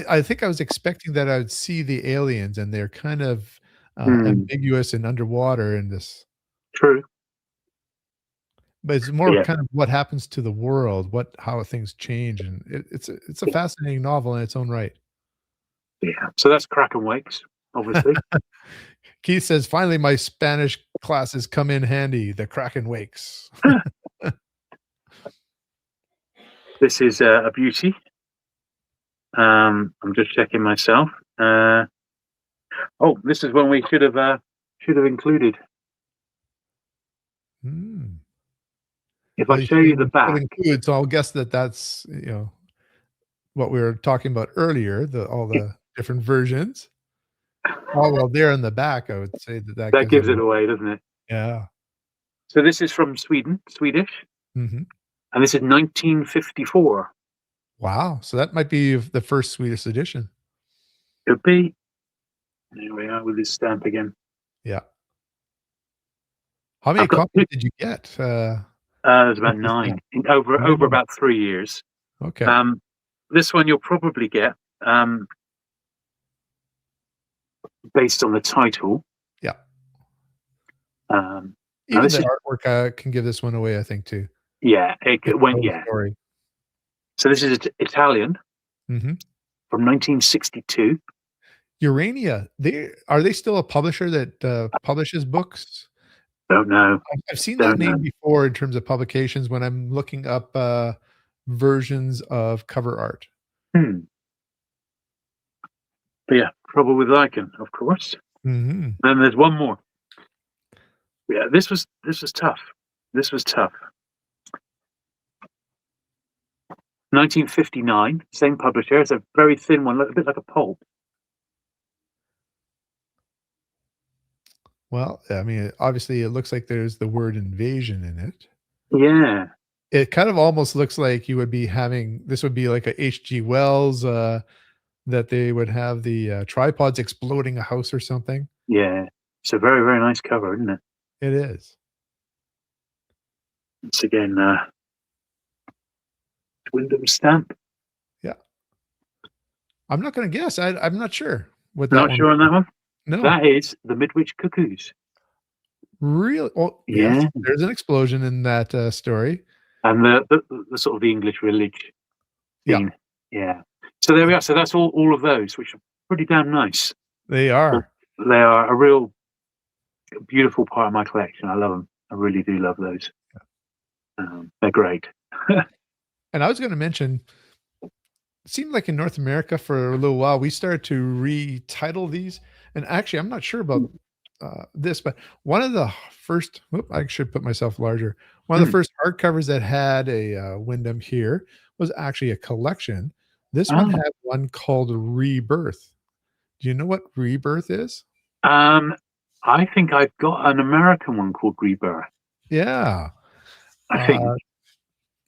I think I was expecting that I would see the aliens, and they're kind of, Hmm. ambiguous and underwater in this. True. But it's But more yeah. kind of what happens to the world, how things change, and it's a fascinating novel in its own right. Yeah. So that's Kraken Wakes, obviously. Keith says, "Finally, my Spanish classes come in handy. The Kraken wakes." This is a beauty. I'm just checking myself. Oh, this is one we should have included. Mm. If I Well, you show you the should back, include, so I'll guess that that's, what we were talking about earlier, all the different versions. Oh, well, there in the back, I would say that that gives it gives it away. away, doesn't it? Yeah. So this is from Swedish, Mhm. and this is 1954. Wow, so that might be the first Swedish edition. Could be. There we are with this stamp again. Yeah. How many I've got copies did you get? there's about With the 9 stamp? over Oh, about 3 years. okay. Um, this one you'll probably get based on the title. Yeah. Now Even this the is artwork, can give this one away, I think, too. yeah, If it you went know the yeah. story. So this is Italian Mhm. from 1962. Urania, are they still a publisher that, publishes books? Don't know, I've seen that don't name know. before in terms of publications when I'm looking up, versions of cover art. Hmm. But yeah, Trouble with Lichen, of course. Mhm. Then there's one more. Yeah, this was tough. This was tough. 1959, same publisher. It's a very thin one, a bit like a pulp. Well, I mean, obviously, it looks like there's the word invasion in it. Yeah, It kind of almost looks like you would be having this would be like a H.G. Wells, that they would have the, tripods exploding a house or something. yeah. It's a very, very nice cover, isn't it? It is. It's again Wyndham stamp. Yeah. I'm not gonna guess. I'm not sure what that Not one sure would on be. that one. No. That is the Midwich Cuckoos. Really? Oh, yes. Yeah, There's an explosion in that, story. and the sort of the English village Yeah. scene. Yeah. So there we are. So that's all of those, which are pretty damn nice. They Well, are. they are a real beautiful part of my collection. I love them. I really do love those. They're great. And I was gonna mention, it seemed like in North America for a little while, we started to retitle these, and actually, I'm not sure about, this, but one of the first I should put myself larger. One of the Hmm. first hardcovers that had a, Wyndham here was actually a collection. This one Oh. had one called Rebirth. Do you know what Rebirth is? Um, I think I've got an American one called Rebirth. Yeah. I think. Uh,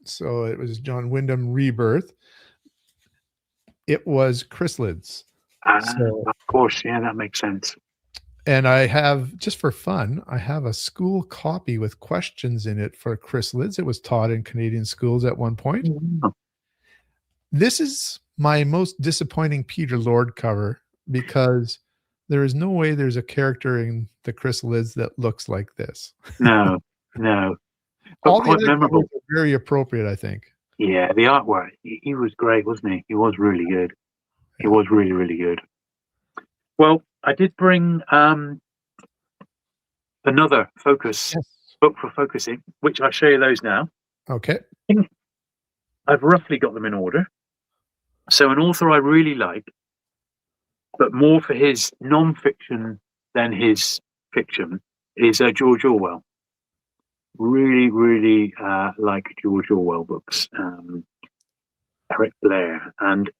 so it was John Wyndham Rebirth. It was chrysalids. So Of course, yeah, that makes sense. and I have, just for fun, I have a school copy with questions in it for chrysalids. It was taught in Canadian schools at one point. Oh, This is my most disappointing Peter Lord cover because there is no way there's a character in the chrysalids that looks like this. no, no, but All the quite other covers memorable. are very appropriate, I think. Yeah, the artwork. He was great, wasn't he? He was really good. He was really, really good. Well, I did bring another focus Yes. book for focusing, which I'll show you those now. Okay. I've roughly got them in order. So an author I really like, but more for his non-fiction than his fiction, is George Orwell. Really, really like George Orwell books. Eric Blair. And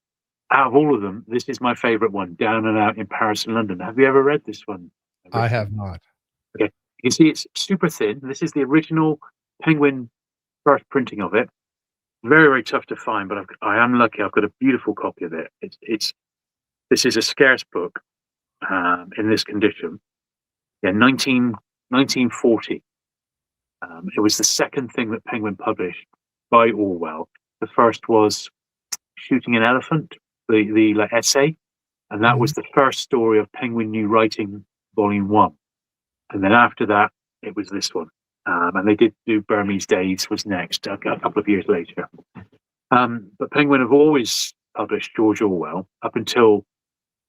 out of all of them, this is my favourite one, Down and Out in Paris and London. Have you ever read this one? I have not. Okay. You can see it's super thin. This is the original Penguin first printing of it. Very, very tough to find, but I am lucky. I've got a beautiful copy of it. This is a scarce book in this condition. Yeah, 1940. It was the second thing that Penguin published by Orwell. The first was Shooting an Elephant, the like essay, and that Mhm. was the first story of Penguin New Writing Volume 1. And then after that, it was this one. And they did do Burmese Days was next, a couple of years later. But Penguin have always published George Orwell up until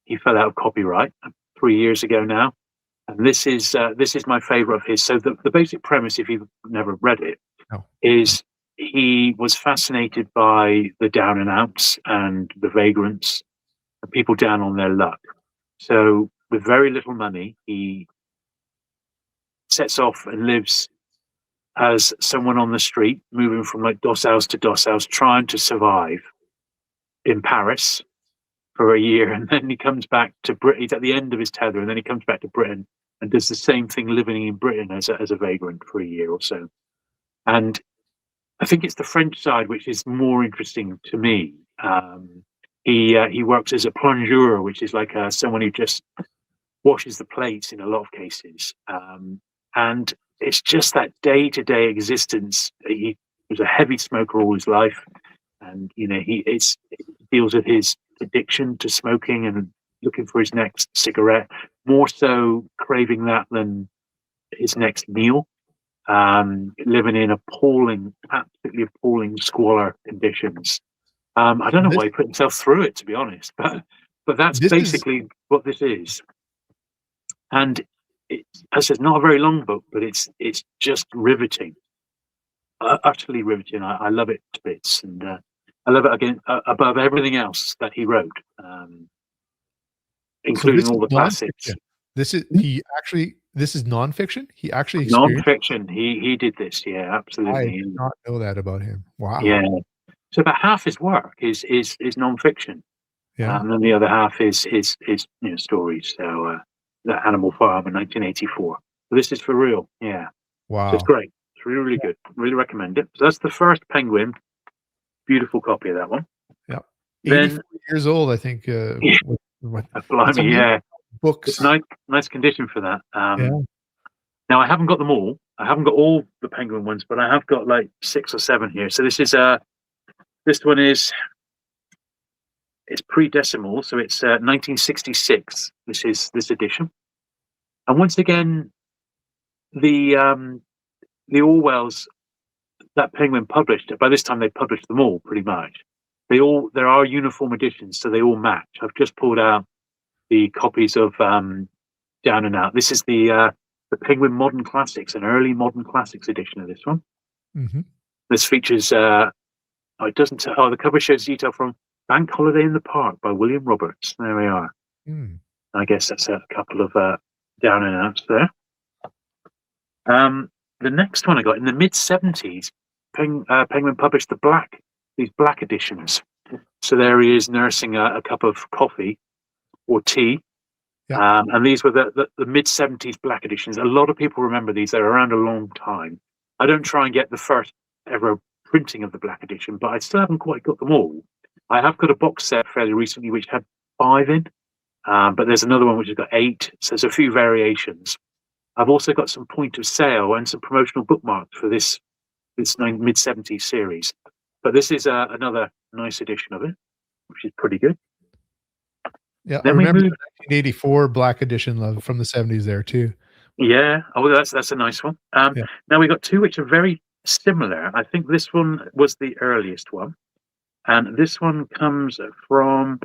he fell out of copyright 3 years ago now. And this is my favorite of his. So the basic premise, if you've never read it, is he was fascinated by the down and outs and the vagrants and people down on their luck. So with very little money, he sets off and lives as someone on the street, moving from like doss house to doss house, trying to survive in Paris for a year, and then he comes back to Britain. He's at the end of his tether, and then he comes back to Britain and does the same thing, living in Britain as a vagrant for a year or so. And I think it's the French side which is more interesting to me. He works as a plongeur, which is like someone who just washes the plates in a lot of cases, and it's just that day-to-day existence. He was a heavy smoker all his life, and he deals with his addiction to smoking and looking for his next cigarette, more so craving that than his next meal. Living in absolutely appalling squalor conditions. I don't know why he put himself through it, to be honest, but that's basically what this is. And as it's not a very long book, but it's just riveting, utterly riveting. I love it to bits, and I love it again above everything else that he wrote, including all the classics. This is nonfiction. He actually nonfiction. He did this. Yeah, absolutely. I did not know that about him. Wow. Yeah. So about half his work is nonfiction. Yeah. And then the other half is stories. So the Animal Farm in 1984. So this is for real. Yeah. Wow. So it's great. It's really, really good. Really recommend it. So that's the first Penguin. Beautiful copy of that one. Yeah. 84 years old, I think. Blimey, yeah. Books. It's nice condition for that. Now I haven't got them all. I haven't got all the Penguin ones, but I have got like 6 or 7 here. So this is this one is it's pre-decimal, so it's 1966. This edition, and once again, the Orwells that Penguin published. By this time, they published them all pretty much. There are uniform editions, so they all match. I've just pulled out the copies of Down and Out. This is the Penguin Modern Classics, an early Modern Classics edition of this one. Mm-hmm. This features. It doesn't. The cover shows detail from Bank Holiday in the Park by William Roberts. There we are. I guess that's a couple of Down and Outs there. The next one I got in the mid-70s, Penguin published these black editions. So there he is nursing a cup of coffee or tea. Yeah. And these were the mid-70s black editions. A lot of people remember these. They're around a long time. I don't try and get the first ever printing of the black edition, but I still haven't quite got them all. I have got a box set fairly recently which had 5 in, but there's another one which has got 8. So there's a few variations. I've also got some point of sale and some promotional bookmarks for this mid-70s series. But this is another nice edition of it, which is pretty good. Yeah, then I remember the 1984 black edition from the 70s there too. Yeah, that's a nice one. Now we got 2 which are very similar. I think this one was the earliest one, and this one comes from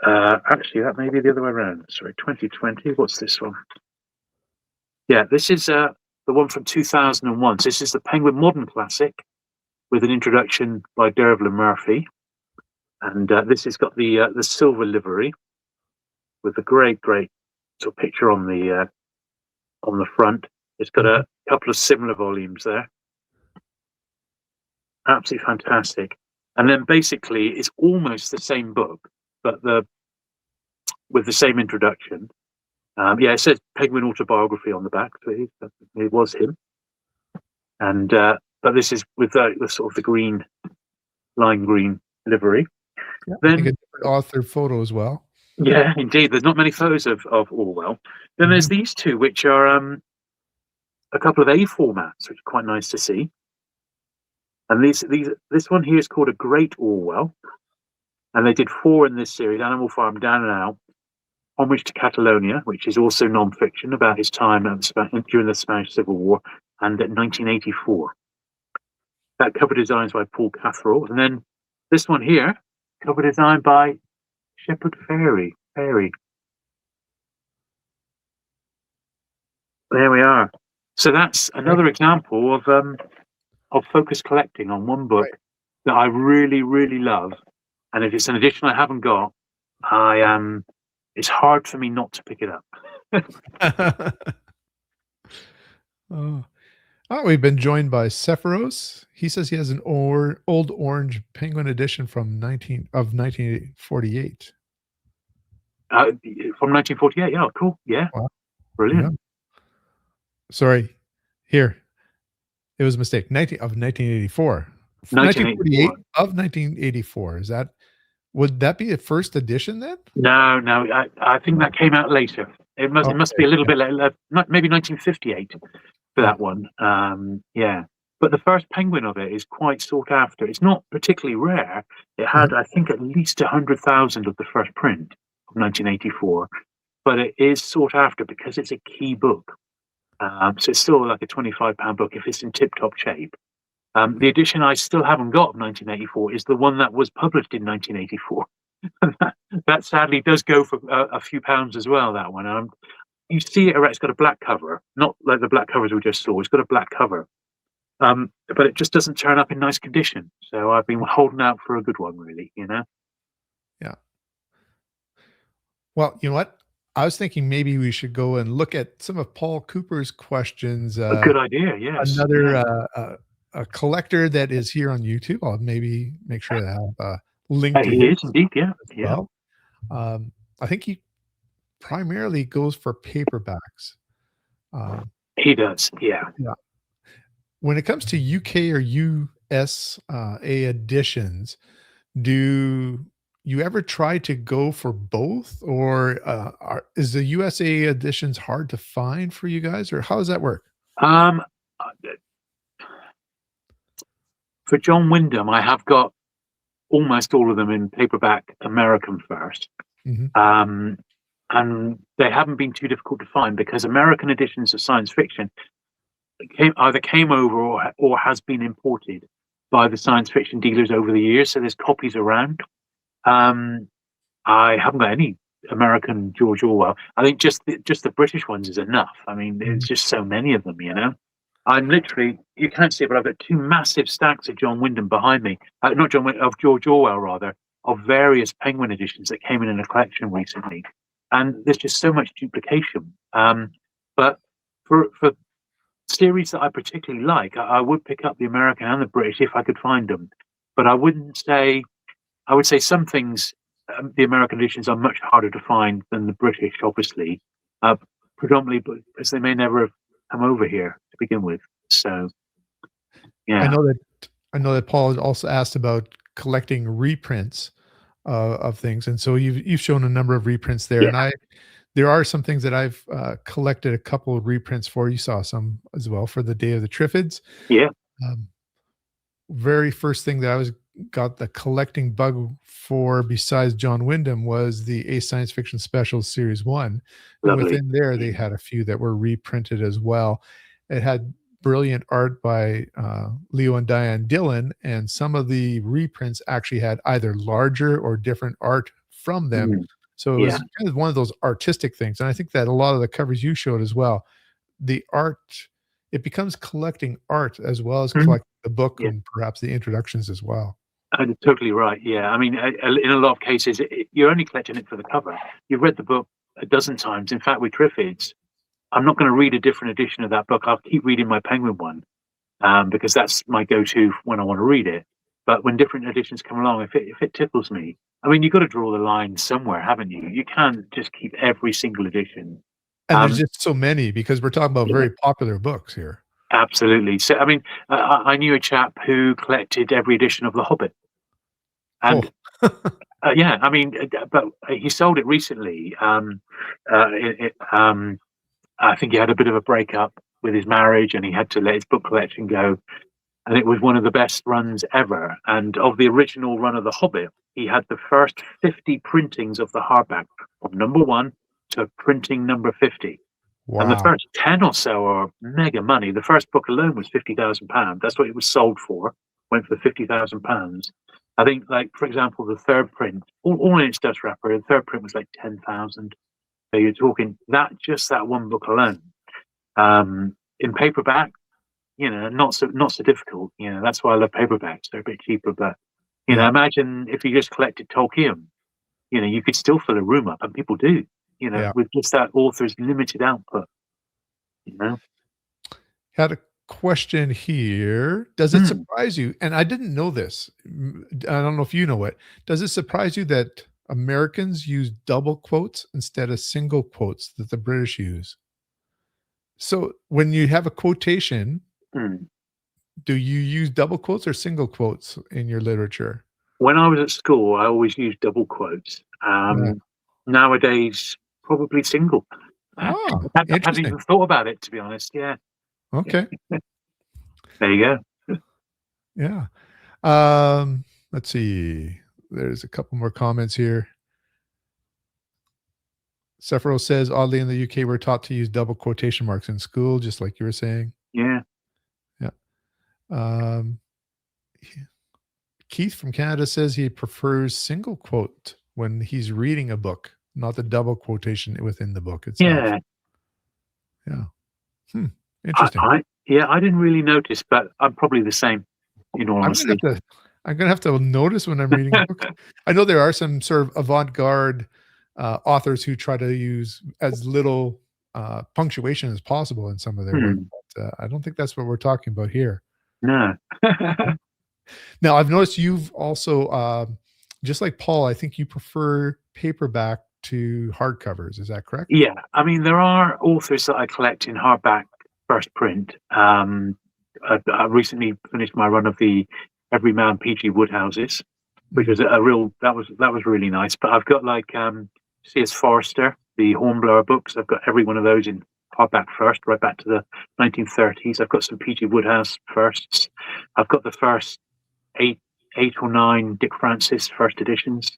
actually that may be the other way around. Sorry, 2020. What's this one? Yeah, this is the one from 2001. So this is the Penguin Modern Classic with an introduction by Dervlin Murphy, and this has got the silver livery with a great sort of picture on the front. It's got a couple of similar volumes there. Absolutely fantastic. And then basically it's almost the same book, but with the same introduction. It says Penguin Autobiography on the back. So it was him. And but this is with the sort of the lime green livery. Yeah, then, I think a different author photo as well. Yeah, indeed. There's not many photos of Orwell. Then there's these 2, which are a couple of A formats, which are quite nice to see. And this one here is called A Great Orwell, and they did 4 in this series: Animal Farm, Down and Out, Homage to Catalonia, which is also non-fiction about his time during the Spanish Civil War and at 1984. That cover design is by Paul Catherall. And then this one here, cover design by Shepard Fairey. There we are. So that's another example of focused collecting on one book that I really, really love. And if it's an edition I haven't got, it's hard for me not to pick it up. We've been joined by Sephiros. He says he has an old orange Penguin edition from 1948. From 1948. Oh, cool. Yeah. Wow. Brilliant. Yeah. Sorry. Here. It was a mistake. 1984. 1948 of 1984. Would that be the first edition then? No. I think that came out later. It must be a little bit later. Maybe 1958 for that one. Yeah. But the first Penguin of it is quite sought after. It's not particularly rare. It had, I think, at least 100,000 of the first print of 1984. But it is sought after because it's a key book. So it's still like a £25 book if it's in tip-top shape. The edition I still haven't got of 1984 is the one that was published in 1984. that sadly does go for a few pounds as well, that one. You see it's got a black cover, not like the black covers we just saw. It's got a black cover. But it just doesn't turn up in nice condition. So I've been holding out for a good one, really, Yeah. Well, you know what? I was thinking maybe we should go and look at some of Paul Cooper's questions. A good idea, yes. Another a collector that is here on YouTube. I'll maybe make sure to have a link to he is indeed, yeah. Well, I think he primarily goes for paperbacks. He does, yeah. When it comes to UK or USA editions, do you ever try to go for both, or is the USA editions hard to find for you guys, or how does that work? For John Wyndham, I have got almost all of them in paperback American first. And they haven't been too difficult to find because American editions of science fiction either came over or has been imported by the science fiction dealers over the years. So there's copies around. I haven't got any American George Orwell. I think just the British ones is enough. I mean, there's just so many of them, you know. I'm literally, you can't see it, but I've got two massive stacks of John Wyndham behind me. Not John Wyndham, of George Orwell, rather, of various Penguin editions that came in a collection recently. And there's just so much duplication. But for series that I particularly like, I would pick up the American and the British if I could find them. But I would say some things, the American editions are much harder to find than the British, obviously, predominantly because they may never have come over here to begin with. So, yeah. I know that Paul also asked about collecting reprints of things, and so you've shown a number of reprints there, and there are some things that I've collected a couple of reprints for. You saw some as well for the Day of the Triffids. Yeah. Very first thing that I got the collecting bug for, besides John Wyndham, was the Ace Science Fiction Specials Series 1. And within there, they had a few that were reprinted as well. It had brilliant art by Leo and Diane Dillon, and some of the reprints actually had either larger or different art from them. So it was kind of one of those artistic things. And I think that a lot of the covers you showed as well, the art, it becomes collecting art as well as collecting the book and perhaps the introductions as well. Totally right. Yeah. I mean, in a lot of cases, you're only collecting it for the cover. You've read the book a dozen times. In fact, with Triffids, I'm not going to read a different edition of that book. I'll keep reading my Penguin one because that's my go-to when I want to read it. But when different editions come along, if it tickles me, I mean, you've got to draw the line somewhere, haven't you? You can't just keep every single edition. And there's just so many, because we're talking about very popular books here. Absolutely. So, I mean, I knew a chap who collected every edition of The Hobbit. And yeah, I mean, but he sold it recently. I think he had a bit of a breakup with his marriage and he had to let his book collection go. And it was one of the best runs ever. And of the original run of The Hobbit, he had the first 50 printings of the hardback from number 1 to printing number 50. And the Wow. first 10 or so are mega money. The first book alone was £50,000. That's what it was sold for. Went for £50,000. I think, like, for example, the third print, all in its Dutch wrapper, the third print was like 10,000. So you're talking that one book alone. In paperback, not so difficult. That's why I love paperbacks. They're a bit cheaper, but Yeah. imagine if you just collected Tolkien. You could still fill a room up, and people do. Yeah. With just that author's limited output. Had a question here. Does it surprise you? And I didn't know this. I don't know if you know it. Does it surprise you that Americans use double quotes instead of single quotes that the British use? So when you have a quotation, Mm. do you use double quotes or single quotes in your literature? When I was at school, I always used double quotes. Yeah. Nowadays, probably single. I Ah, hadn't interesting. even thought about it, to be honest. Yeah. Okay. There you go. Yeah. Let's see. There's a couple more comments here. Sephiroth says, oddly, in the UK, we're taught to use double quotation marks in school, just like you were saying. Yeah. Yeah. Um, Keith from Canada says he prefers single quote when he's reading a book, not the double quotation within the book itself. Yeah. Yeah. Interesting. I didn't really notice, but I'm probably the same, in all honesty. I'm gonna have to notice when I'm reading a book. I know there are some sort of avant-garde authors who try to use as little punctuation as possible in some of their work, but I don't think that's what we're talking about here. No. Now, I've noticed you've also, just like Paul, I think you prefer paperback to hardcovers. Is that correct? Yeah. I mean, there are authors that I collect in hardback first print. I recently finished my run of the Everyman P.G. Woodhouses, which was that was really nice. But I've got like C.S. Forester, the Hornblower books. I've got every one of those in hardback first, right back to the 1930s. I've got some P.G. Woodhouse firsts. I've got the first eight or nine Dick Francis first editions.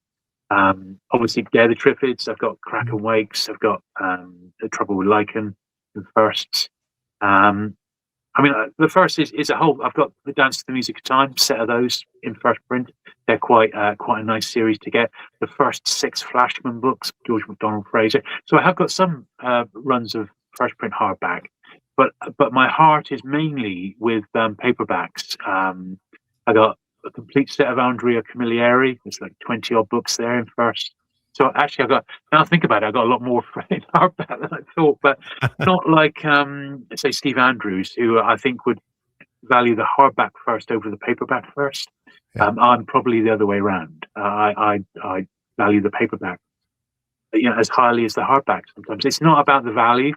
Obviously, Dare the Triffids. I've got Crack and Wakes. I've got The Trouble with Lichen in firsts. I mean, the first is a whole. I've got the Dance to the Music of Time set of those in first print. They're quite a nice series to get. The first 6 Flashman books, George MacDonald Fraser. So I have got some runs of first print hardback, but my heart is mainly with paperbacks. I got a complete set of Andrea Camilleri. There's like 20 odd books there in first. So actually, now I think about it, I got a lot more in hardback than I thought, but not like, say, Steve Andrews, who I think would value the hardback first over the paperback first. Yeah. I'm probably the other way around. I value the paperback, as highly as the hardback. Sometimes it's not about the value,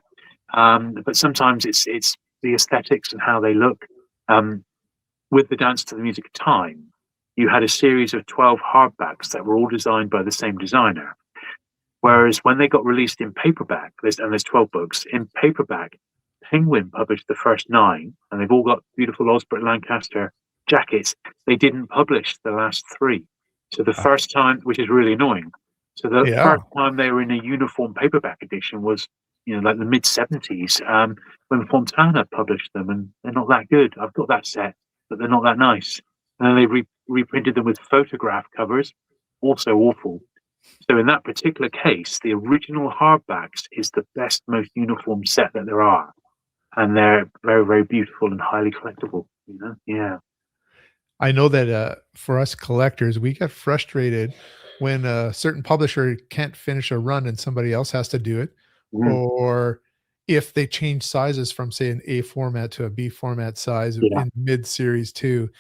but sometimes it's the aesthetics and how they look. With the Dance to the Music of Time, you had a series of 12 hardbacks that were all designed by the same designer. Whereas when they got released in paperback, there's 12 books, in paperback, Penguin published the first 9, and they've all got beautiful Osbert Lancaster jackets. They didn't publish the last 3. So the first time, which is really annoying. So the first time they were in a uniform paperback edition was, like the mid-70s, when Fontana published them, and they're not that good. I've got that set, but they're not that nice. And then they reprinted them with photograph covers, also awful. So in that particular case, the original hardbacks is the best, most uniform set that there are. And they're very, very beautiful and highly collectible, Yeah. I know that for us collectors, we get frustrated when a certain publisher can't finish a run and somebody else has to do it, or if they change sizes from, say, an A format to a B format size in mid-series too.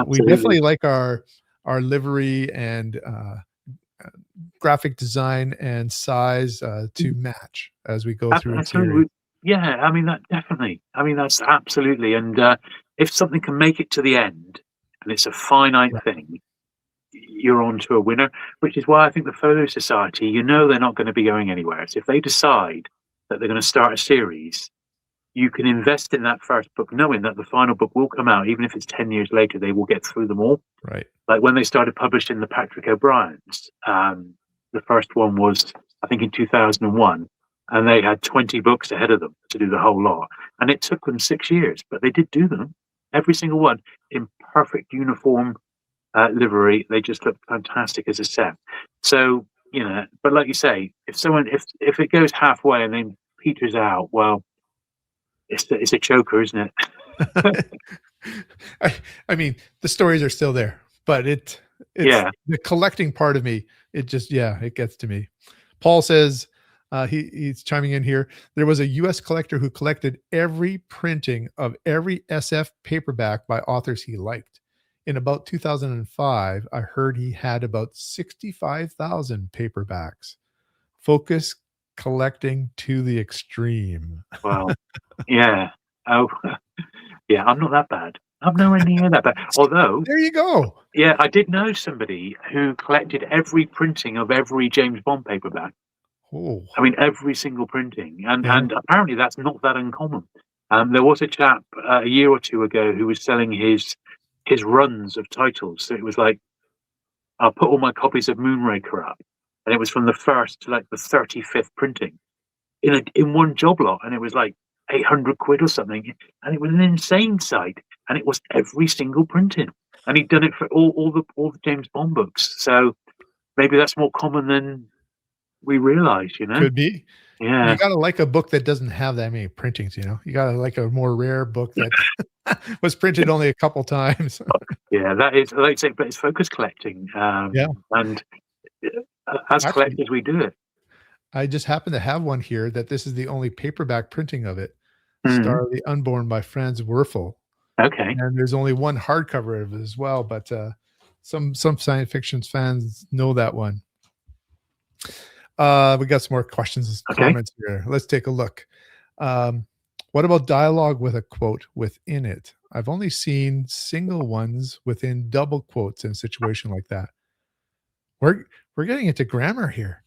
We definitely like our livery and graphic design and size to match as we go through a series. Yeah, I mean, that's absolutely. And if something can make it to the end and it's a finite thing, you're on to a winner, which is why I think the Folio Society, they're not going to be going anywhere. So if they decide that they're going to start a series, you can invest in that first book, knowing that the final book will come out, even if it's 10 years later, they will get through them all. Right. Like when they started publishing the Patrick O'Briens, the first one was I think in 2001, and they had 20 books ahead of them to do the whole lot. And it took them 6 years, but they did do them, every single one, in perfect uniform livery. They just look fantastic as a set. So, but like you say, if it goes halfway and then peters out, well, it's a choker, isn't it? I mean, the stories are still there, but it's the collecting part of me. It just, it gets to me. Paul says, he's chiming in here. There was a US collector who collected every printing of every SF paperback by authors he liked. In about 2005, I heard he had about 65,000 paperbacks. Focus collecting to the extreme. Wow. Yeah. Oh, yeah. I'm not that bad. I'm nowhere near that bad. Although, there you go. Yeah, I did know somebody who collected every printing of every James Bond paperback. Oh. I mean, every single printing, and apparently that's not that uncommon. There was a chap a year or two ago who was selling his runs of titles. So it was like, I'll put all my copies of Moonraker up, and it was from the first to like the 35th printing in one job lot, and it was like 800 quid or something, and it was an insane sight, and it was every single printing, and he'd done it for all the James Bond books. So maybe that's more common than we realize, Could be. Yeah. You gotta like a book that doesn't have that many printings, You gotta like a more rare book that was printed only a couple times. Yeah, that is, like I say, but it's focus collecting. And as collectors, we do it. I just happen to have one here that this is the only paperback printing of it. Star of the Unborn by Franz Werfel. Okay. And there's only one hardcover of it as well, but some science fiction fans know that one. We got some more questions and comments here. Let's take a look. What about dialogue with a quote within it? I've only seen single ones within double quotes in a situation like that. We're getting into grammar here.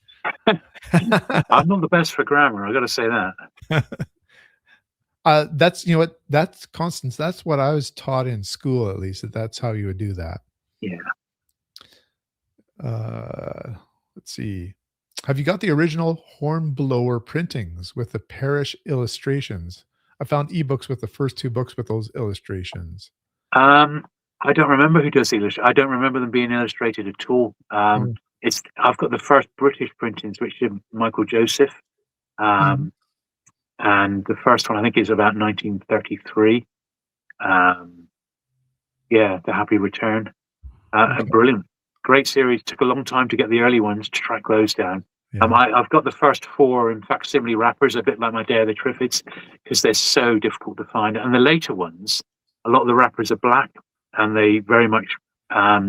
I'm not the best for grammar, I got to say that. That's Constance. That's what I was taught in school, at least. That's how you would do that. Yeah. Let's see. Have you got the original Hornblower printings with the Parrish illustrations? I found ebooks with the first two books with those illustrations. I don't remember who does the illustration. I don't remember them being illustrated at all. I've got the first British printings, which is Michael Joseph. And the first one I think is about 1933. The Happy Return. Brilliant. Great series. Took a long time to get the early ones to track those down. I've got the first four in facsimile wrappers, a bit like my Day of the Triffids, because they're so difficult to find. And the later ones, a lot of the wrappers are black, and they very much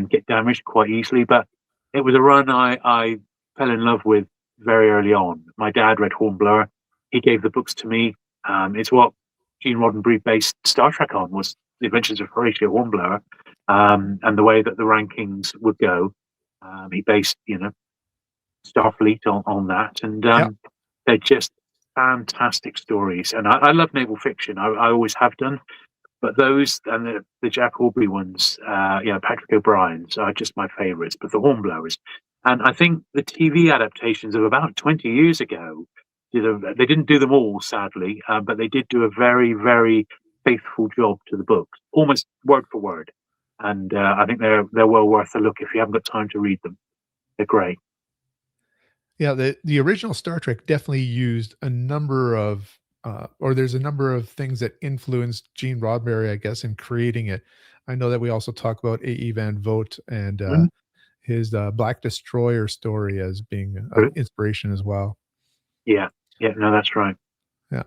get damaged quite easily. But it was a run I fell in love with very early on. My dad read Hornblower. He gave the books to me. It's what Gene Roddenberry based Star Trek on, was The Adventures of Horatio Hornblower, and the way that the rankings would go. He based, Starfleet on that, and they're just fantastic stories. And I love naval fiction. I always have done, but those and the Jack Aubrey ones, Patrick O'Brien's are just my favourites. But the Hornblowers, and I think the TV adaptations of about 20 years ago, they didn't do them all, sadly, but they did do a very, very faithful job to the books, almost word for word. And I think they're well worth a look if you haven't got time to read them. They're great. Yeah, the original Star Trek definitely used a number of, there's a number of things that influenced Gene Roddenberry, I guess, in creating it. I know that we also talk about A.E. Van Vogt and his Black Destroyer story as being an inspiration as well. Yeah, no, that's right. Yeah.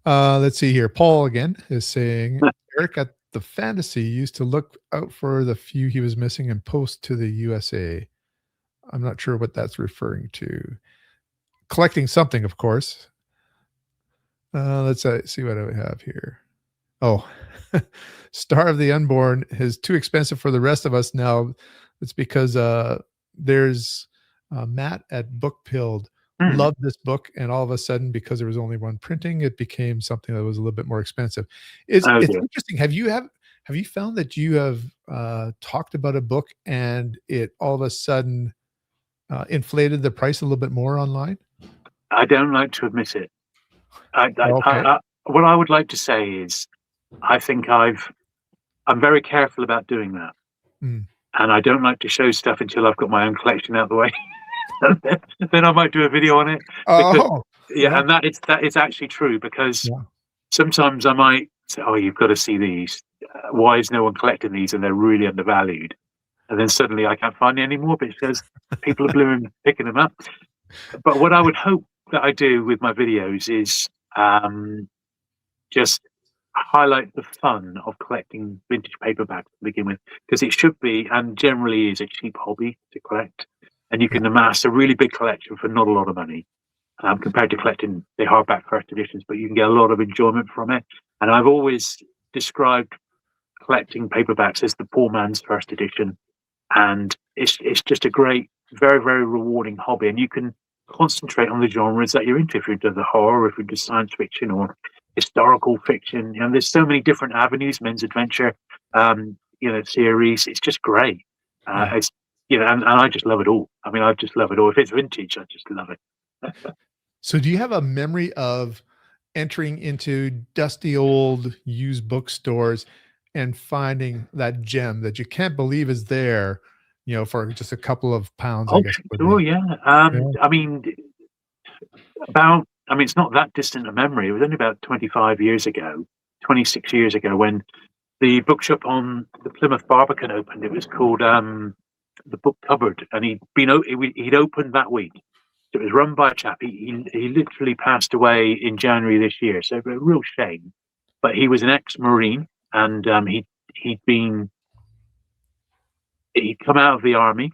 Let's see here. Paul again is saying, Eric at the Fantasy used to look out for the few he was missing and post to the USA. I'm not sure what that's referring to. Collecting something, of course. Let's see what I have here. Oh, Star of the Unborn is too expensive for the rest of us now. It's because there's Matt at Bookpilled loved this book, and all of a sudden, because there was only one printing, it became something that was a little bit more expensive. It's interesting. Have you found that you have talked about a book and it all of a sudden inflated the price a little bit more online? I don't like to admit it. Okay. What I would like to say is, I think I'm very careful about doing that, Mm. and I don't like to show stuff until I've got my own collection out of the way. Then I might do a video on it because, Oh, yeah, yeah, and that is actually true because yeah. sometimes I might say, "Oh, you've got to see these. Why is no one collecting these?" And they're really undervalued. And then suddenly I can't find any more because people are blooming picking them up. But what I would hope that I do with my videos is just highlight the fun of collecting vintage paperbacks to begin with, because it should be and generally is a cheap hobby to collect, and you Yeah. can amass a really big collection for not a lot of money compared to collecting the hardback first editions, but you can get a lot of enjoyment from it. And I've always described collecting paperbacks as the poor man's first edition, and it's just a great, very very rewarding hobby, and you can concentrate on the genres that you're into. If you're into the horror, if you're into science fiction or historical fiction, and there's so many different avenues. Men's adventure, series. It's just great. Yeah. It's and I just love it all. I mean, I just love it all. If it's vintage, I just love it. So do you have a memory of entering into dusty old used bookstores and finding that gem that you can't believe is there, for just a couple of pounds, I Oh, guess it would sure, be? yeah. Yeah. It's not that distant a memory. It was only about 25 years ago, 26 years ago, when the bookshop on the Plymouth Barbican opened. It was called the Book Cupboard, and he'd opened that week. It was run by a chap. He literally passed away in January this year, so a real shame. But he was an ex-Marine, and he'd been he'd come out of the army,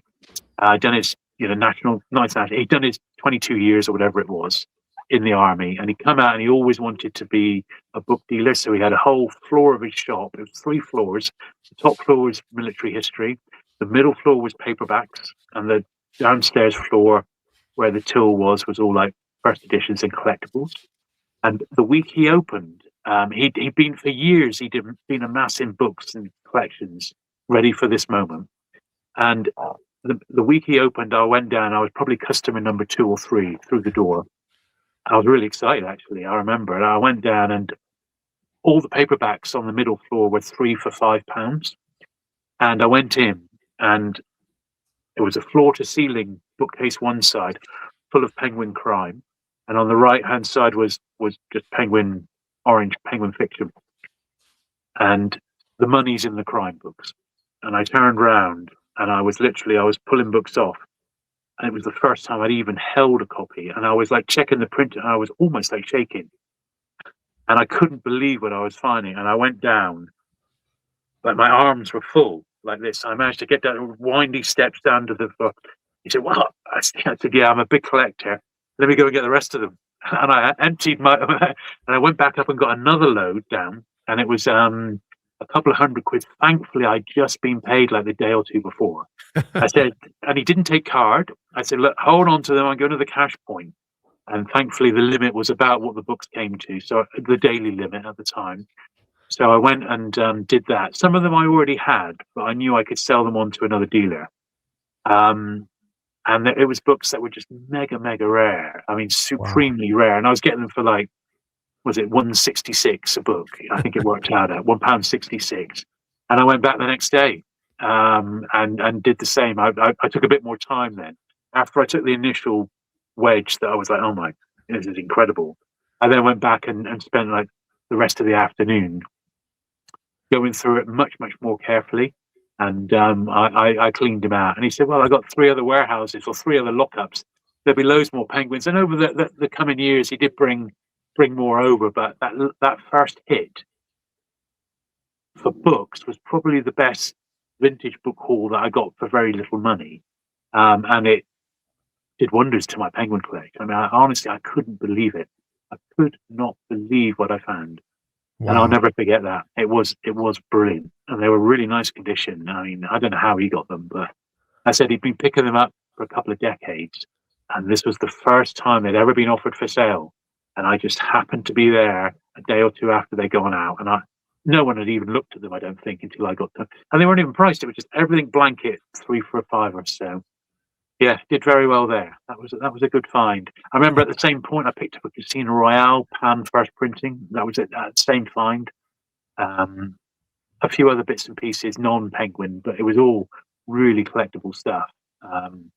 done his national, not national, he'd done his 22 years or whatever it was in the army, and he'd come out and he always wanted to be a book dealer. So he had a whole floor of his shop. It was 3 floors. The top floor was military history, the middle floor was paperbacks, and the downstairs floor where the till was all like first editions and collectibles. And the week he opened, he'd been for years, he'd been amassing books and collections ready for this moment. And the week he opened, I went down. I was probably customer number 2 or 3 through the door. I was really excited, actually. I remember. And I went down, and all the paperbacks on the middle floor were 3 for £5. And I went in, and it was a floor-to-ceiling bookcase one side, full of Penguin crime, and on the right-hand side was just Penguin, orange Penguin fiction, and the money's in the crime books. And I turned round, and I was pulling books off, and it was the first time I'd even held a copy, and I was like checking the printer, and I was almost like shaking, and I couldn't believe what I was finding. And I went down, like my arms were full like this. I managed to get down windy steps down to the floor. He said, "What?" I said, "Yeah, I'm a big collector. Let me go and get the rest of them." And I emptied my, and I went back up and got another load down, and it was a couple of £100. Thankfully, I'd just been paid like the day or two before. I said, and he didn't take card. I said, "Look, hold on to them. I'm going to the cash point." And thankfully, the limit was about what the books came to, so the daily limit at the time. So I went and did that. Some of them I already had, but I knew I could sell them on to another dealer. And it was books that were just mega, mega rare. I mean, Wow. supremely rare. And I was getting them for like, was it 166 a book? I think it worked out at £1.66. And I went back the next day and did the same. I took a bit more time then. After I took the initial wedge that I was like, oh my, this is incredible. I then went back and spent like the rest of the afternoon going through it much, much more carefully. And I cleaned him out. And he said, "Well, I got 3 other warehouses or 3 other lockups. There'll be loads more penguins." And over the coming years, he did bring more over. But that first hit for books was probably the best vintage book haul that I got for very little money. And it did wonders to my penguin collection. I mean, honestly, I couldn't believe it. I could not believe what I found. And I'll Wow. never forget that. It was brilliant, and they were really nice condition. I mean, I don't know how he got them, but I said he'd been picking them up for a couple of decades, and this was the first time they'd ever been offered for sale. And I just happened to be there a day or two after they'd gone out, and no one had even looked at them, I don't think, until I got them. And they weren't even priced. It was just everything blanket, 3 for £5 or so. Yeah, did very well there. That was a good find. I remember at the same point I picked up a Casino Royale pan first printing. That was at that same find. Um, a few other bits and pieces, non-Penguin, but it was all really collectible stuff. Um,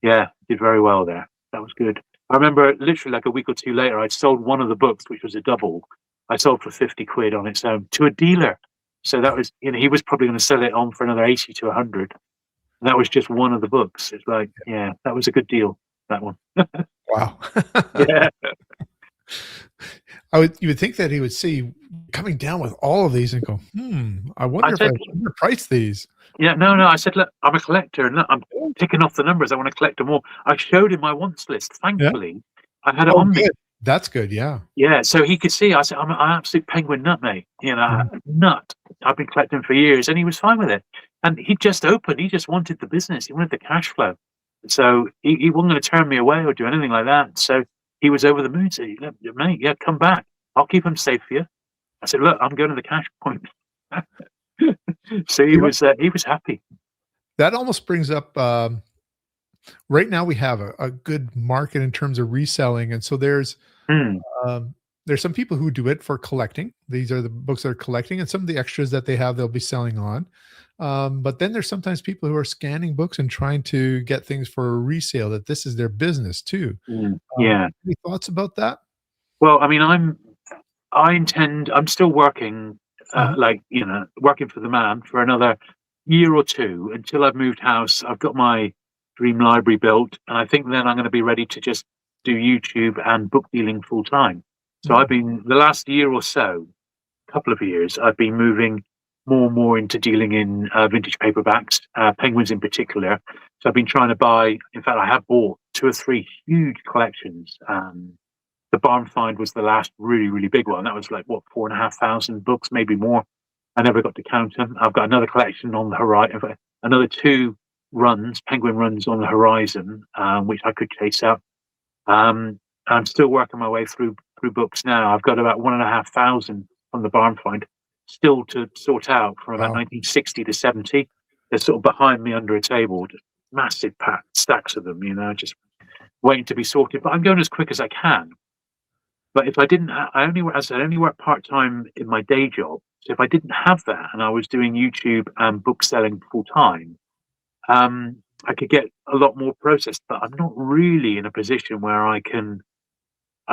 yeah, did very well there. That was good. I remember literally like a week or two later, I'd sold one of the books, which was a double. I sold for 50 quid on its own to a dealer. So that was, he was probably going to sell it on for another 80 to 100. And that was just one of the books. It's like, yeah, that was a good deal, that one. Wow. Yeah. You would think that he would see coming down with all of these and go, I wonder if I underpriced these. Yeah, no. I said, look, I'm a collector, and look, I'm ticking off the numbers. I want to collect them all. I showed him my wants list. Thankfully, I had it on me. That's good. Yeah. Yeah, so he could see. I said, I'm an absolute Penguin nut, mate. Nut. I've been collecting for years, and he was fine with it. And he just opened. He just wanted the business. He wanted the cash flow. So he wasn't going to turn me away or do anything like that. So he was over the moon. Said, mate, yeah, come back. I'll keep him safe for you. I said, look, I'm going to the cash point. So he was happy. That almost brings up. Right now, we have a good market in terms of reselling, and so there's some people who do it for collecting. These are the books they're collecting, and some of the extras that they have, they'll be selling on. But then there's sometimes people who are scanning books and trying to get things for resale. That this is their business too. Yeah. Any thoughts about that? Well, I mean, I'm still working, working for the man for another year or two until I've moved house. I've got my dream library built, and I think then I'm going to be ready to just do YouTube and book dealing full time. So I've been, the last year or so, couple of years, I've been moving more and more into dealing in vintage paperbacks, Penguins in particular. So I've been trying to buy, in fact, I have bought 2 or 3 huge collections. The barn find was the last really, really big one. That was like, 4,500 books, maybe more. I never got to count them. I've got another collection on the horizon, another 2 Penguin runs on the horizon, which I could chase out. I'm still working my way through books now. I've got about 1,500 from the barn find still to sort out from about 1960 to 70. They're sort of behind me under a table, just massive stacks of them, just waiting to be sorted. But I'm going as quick as I can. But if I didn't, I only work part-time in my day job. So if I didn't have that and I was doing YouTube and book selling full-time, I could get a lot more processed, but I'm not really in a position where I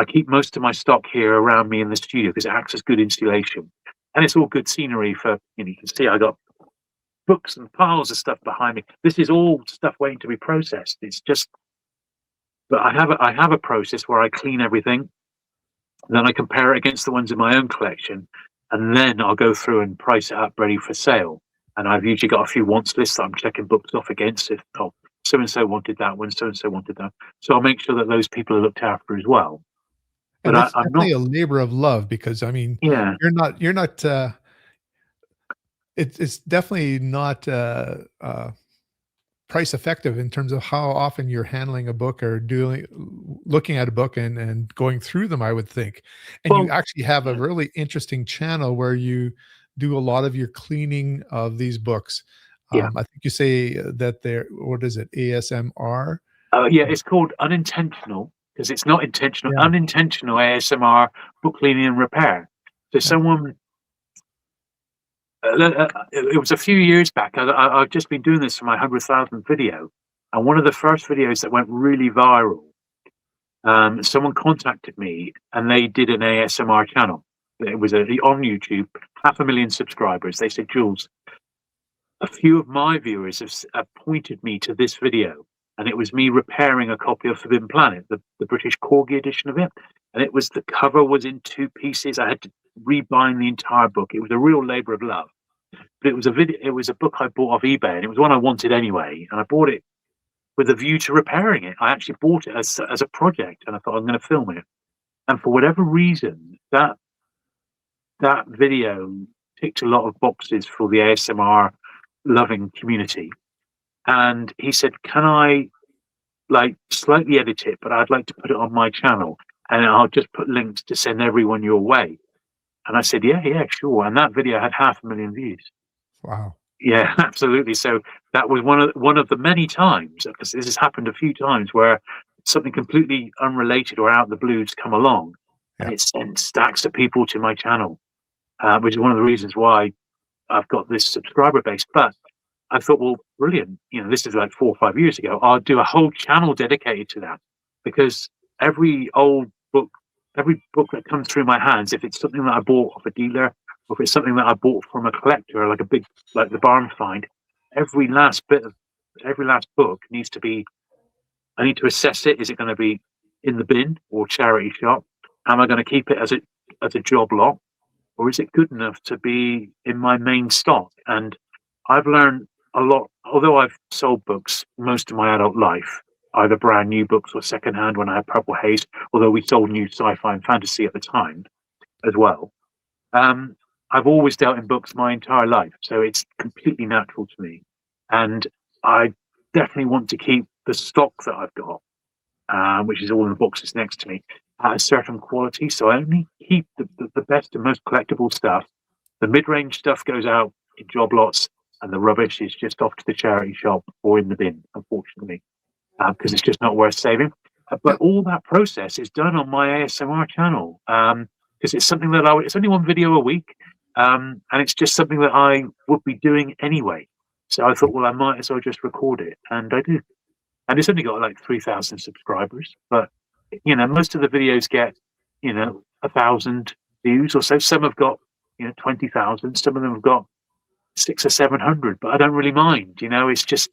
keep most of my stock here around me in the studio because it acts as good insulation. And it's all good scenery for, you can see I got books and piles of stuff behind me. This is all stuff waiting to be processed. It's just, but I have a process where I clean everything. Then I compare it against the ones in my own collection. And then I'll go through and price it up ready for sale. And I've usually got a few wants lists that I'm checking books off against. If so-and-so wanted that one, so-and-so wanted that. So I'll make sure that those people are looked after as well. And that's definitely a labor of love because, I mean, you're not, it's definitely not price effective in terms of how often you're handling a book or looking at a book and going through them, I would think. And you actually have a really interesting channel where you do a lot of your cleaning of these books. I think you say that what is it? ASMR? It's called unintentional because it's not intentional. Unintentional ASMR book cleaning and repair. So someone, it was a few years back. I've just been doing this for my 100,000 video, and one of the first videos that went really viral. Someone contacted me and they did an ASMR channel. It was on YouTube, 500,000 subscribers. They said, Jules, a few of my viewers have pointed me to this video, and it was me repairing a copy of Forbidden Planet, the British Corgi edition of it. And it was, the cover was in 2 pieces. I had to rebind the entire book. It was a real labor of love. But it was a book I bought off eBay, and it was one I wanted anyway. And I bought it with a view to repairing it. I actually bought it as a project, and I thought I'm going to film it. And for whatever reason, that video ticked a lot of boxes for the ASMR loving community. And he said, can I slightly edit it, but I'd like to put it on my channel, and I'll just put links to send everyone your way. And I said, yeah, sure. And that video had 500,000 views. Wow. Yeah, absolutely. So that was one of the many times, because this has happened a few times, where something completely unrelated or out of the blues come along, and Yeah. it sends stacks of people to my channel, which is one of the reasons why I've got this subscriber base. But I thought, well, brilliant. This is like 4 or 5 years ago. I'll do a whole channel dedicated to that, because every old book, every book that comes through my hands, if it's something that I bought off a dealer, or if it's something that I bought from a collector, like the barn find, every last book needs to be. I need to assess it. Is it going to be in the bin or charity shop? Am I going to keep it as a job lot, or is it good enough to be in my main stock? And I've learned a lot. Although I've sold books most of my adult life, either brand new books or secondhand when I had Purple Haze, although we sold new sci-fi and fantasy at the time as well. I've always dealt in books my entire life, so it's completely natural to me. And I definitely want to keep the stock that I've got, which is all in the boxes next to me, at a certain quality. So I only keep the best and most collectible stuff. The mid-range stuff goes out in job lots, and the rubbish is just off to the charity shop or in the bin, unfortunately, because it's just not worth saving. But all that process is done on my ASMR channel, because it's something that it's only one video a week, and it's just something that I would be doing anyway. So I thought, well, I might as well just record it, and I do. And it's only got like 3,000 subscribers, but most of the videos get 1,000 views or so. Some have got 20,000. Some of them have got 600 or 700, but I don't really mind. It's just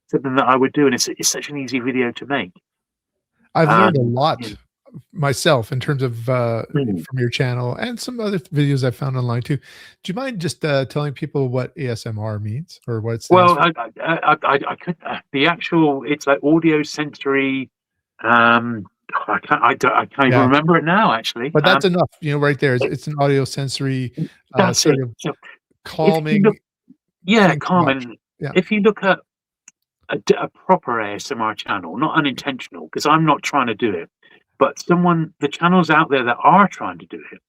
something that I would do, and it's such an easy video to make. I've learned a lot Yeah. myself in terms of Mm. from your channel and some other videos I found online too. Do you mind just telling people what ASMR means or what it stands Well, for? I could the actual it's like audio sensory. I can't even Yeah, remember it now. Actually, but that's enough. Right there. It's an audio sensory that's sort it. of So if you calming look, yeah, thing to watch. Carmen, Yeah, if you look at a proper ASMR channel, not unintentional, because I'm not trying to do it, but the channels out there that are trying to do it,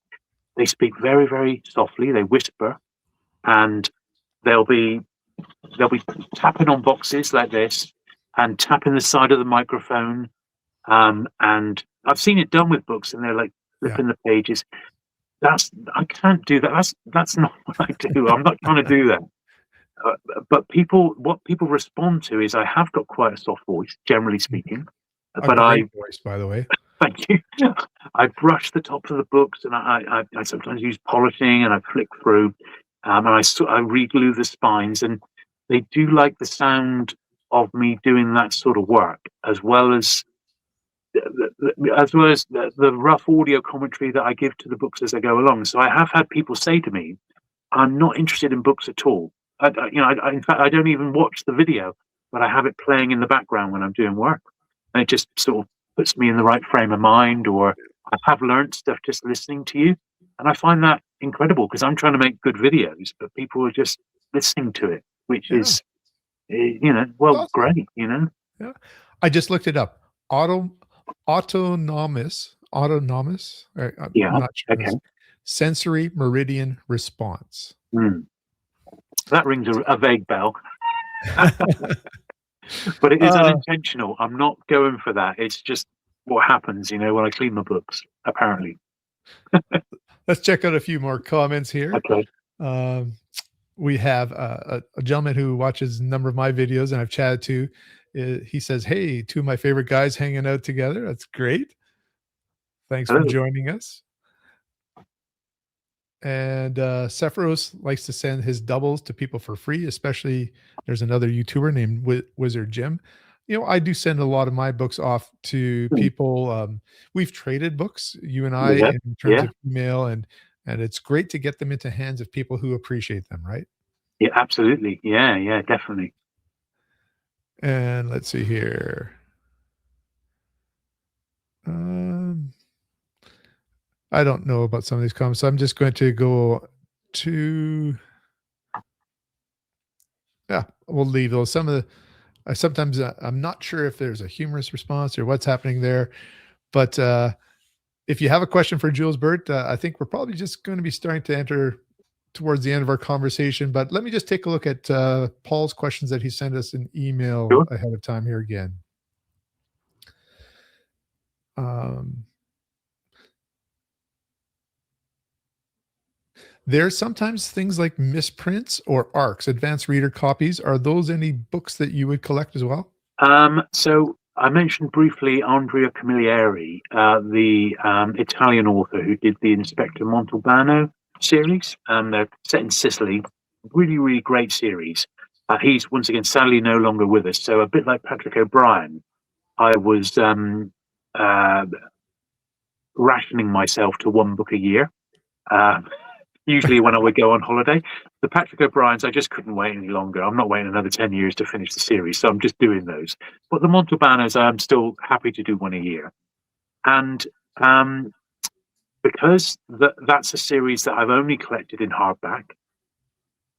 they speak very, very softly. They whisper, and they'll be they'll be tapping on boxes like this and tapping the side of the microphone. And I've seen it done with books, and they're like yeah. flipping the pages. I can't do that. That's not what I do. I'm not trying to do that. But what people respond to is I have got quite a soft voice, generally speaking. A But great voice, by the way. thank you. I brush the tops of the books, and I sometimes use polishing, and I flick through, and I re-glue the spines, and they do like the sound of me doing that sort of work, as well as the rough audio commentary that I give to the books as I go along. So I have had people say to me, "I'm not interested in books at all. In fact, I don't even watch the video, but I have it playing in the background when I'm doing work, and it just sort of puts me in the right frame of mind." Or I have learned stuff just listening to you, and I find that incredible, because I'm trying to make good videos, but people are just listening to it, which Yeah, is it's well, awesome. great. Yeah. I just looked it up. Autonomous. I'm Yeah. not sure. Okay. Sensory meridian response. Hmm. That rings a vague bell. But it is Uh, unintentional. I'm not going for that. It's just what happens, when I clean my books, apparently. let's check out a few more comments here. Okay. Um, we have a gentleman who watches a number of my videos and I've chatted to. He says, "Hey, two of my favorite guys hanging out together. That's great. Thanks for Hello. joining us." And Sephiros likes to send his doubles to people for free, especially there's another YouTuber named Wizard Jim. I do send a lot of my books off to Hmm. people. We've traded books, you and I, Yeah. in terms Yeah. of email, and it's great to get them into hands of people who appreciate them, right? Yeah, absolutely. Yeah, yeah, definitely. And let's see here. Um, I don't know about some of these comments. So I'm just going to go to, yeah, we'll leave those. Some of the, sometimes I'm not sure if there's a humorous response or what's happening there, but if you have a question for Jules Burt, I think we're probably just going to be starting to enter towards the end of our conversation, but let me just take a look at Paul's questions that he sent us in email Sure. ahead of time here again. There's sometimes things like misprints or ARCs, advanced reader copies. Are those any books that you would collect as well? So I mentioned briefly Andrea Camilleri, the Italian author who did the Inspector Montalbano series. They're set in Sicily. Really, really great series. He's once again sadly no longer with us. So a bit like Patrick O'Brien, I was rationing myself to one book a year. Usually when I would go on holiday. The Patrick O'Briens, I just couldn't wait any longer. I'm not waiting another 10 years to finish the series, so I'm just doing those. But the Montalbanos, I'm still happy to do one a year. And because that's a series that I've only collected in hardback,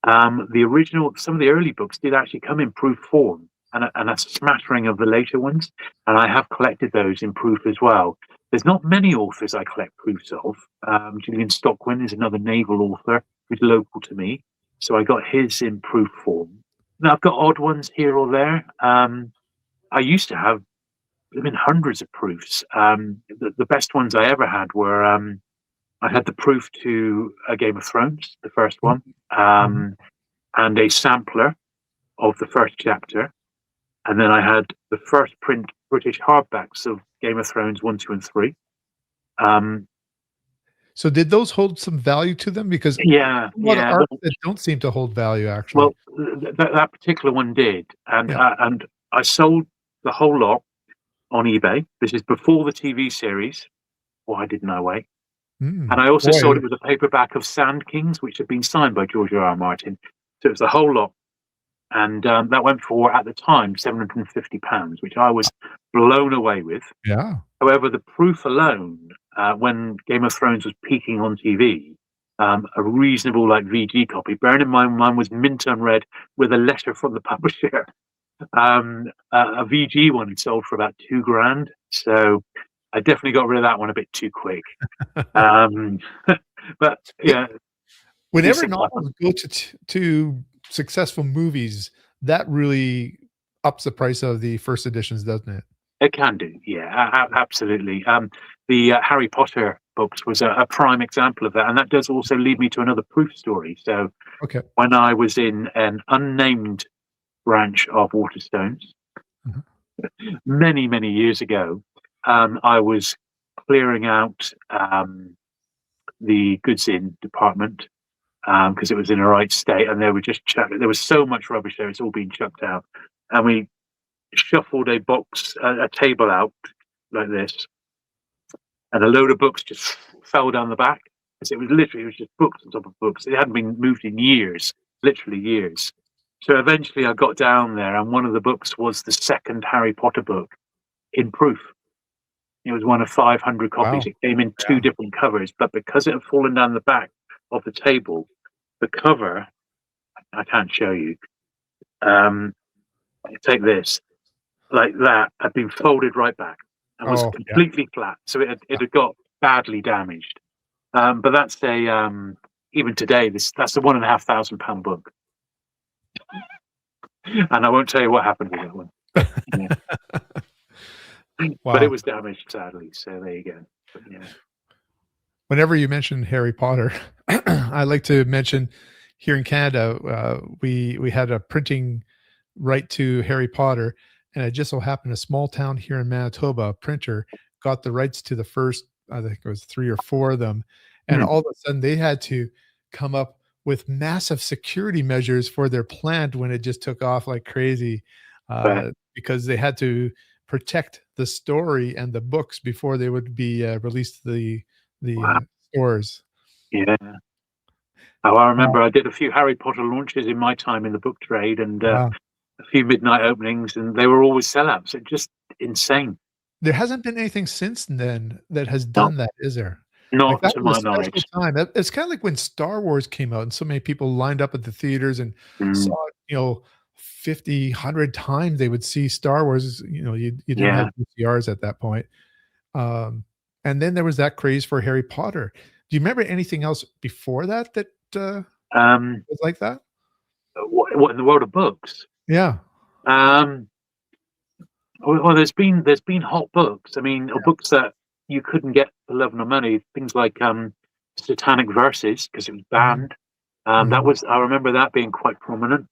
the original, some of the early books did actually come in proof form, and a smattering of the later ones. And I have collected those in proof as well. There's not many authors I collect proofs of. Julian Stockwin is another naval author who's local to me, so I got his in proof form. Now I've got odd ones here or there. I used to have, hundreds of proofs. The best ones I ever had were I had the proof to A Game of Thrones, the first one, and a sampler of the first chapter. And then I had the first print British hardbacks of Game of Thrones 1, 2, and 3. So did those hold some value to them? Because yeah, art that don't seem to hold value, actually. Well, that particular one did, and I sold the whole lot on eBay. This is before the TV series. Why didn't I wait? And I also sold it with a paperback of Sand Kings, which had been signed by George R.R. Martin. So it was the whole lot. And that went for, at the time, £750, which I was blown away with. Yeah. However, the proof alone, when Game of Thrones was peaking on TV, a reasonable VG copy, bearing in mind mine was mint unread with a letter from the publisher. A VG one had sold for about £2,000. So I definitely got rid of that one a bit too quick. But yeah. Whenever novels go to successful movies, that really ups the price of the first editions, doesn't it? It can do, yeah, absolutely. The Harry Potter books was a prime example of that, and that does also lead me to another proof story. So, when I was in an unnamed branch of Waterstones, many, many years ago, I was clearing out the goods in department because it was in a right state, and they were just there was so much rubbish there; it's all being chucked out, and we shuffled a table out like this, and a load of books just fell down the back. It was just books on top of books. It hadn't been moved in years, literally years. So eventually I got down there, and one of the books was the second Harry Potter book in proof. It was one of 500 copies. Wow. It came in two different covers, but because it had fallen down the back of the table, the cover, I can't show you. Take this. Like that had been folded right back and was completely flat. So it had got badly damaged. But that's even today, that's a £1,500 book. And I won't tell you what happened with that one. Wow. But it was damaged, sadly. So there you go. But, whenever you mention Harry Potter, I like to mention here in Canada, we had a printing right to Harry Potter. And it just so happened a small town here in Manitoba, a printer got the rights to the first, I think it was 3 or 4 of them. And all of a sudden they had to come up with massive security measures for their plant when it just took off like crazy, because they had to protect the story and the books before they would be released to the stores. Yeah. Oh, I remember I did a few Harry Potter launches in my time in the book trade, and a few midnight openings, and they were always sellouts. It's just insane. There hasn't been anything since then that has done that, is there? Not to my knowledge. Time. It's kind of like when Star Wars came out and so many people lined up at the theaters and saw it, 50, 100 times they would see Star Wars. You didn't have VCRs at that point. And then there was that craze for Harry Potter. Do you remember anything else before that It's like that? What in the world of books? Yeah. Um, well, there's been hot books. I mean, books that you couldn't get for love nor money. Things like Satanic Verses, because it was Mhm, banned. That mhm. was I remember that being quite prominent.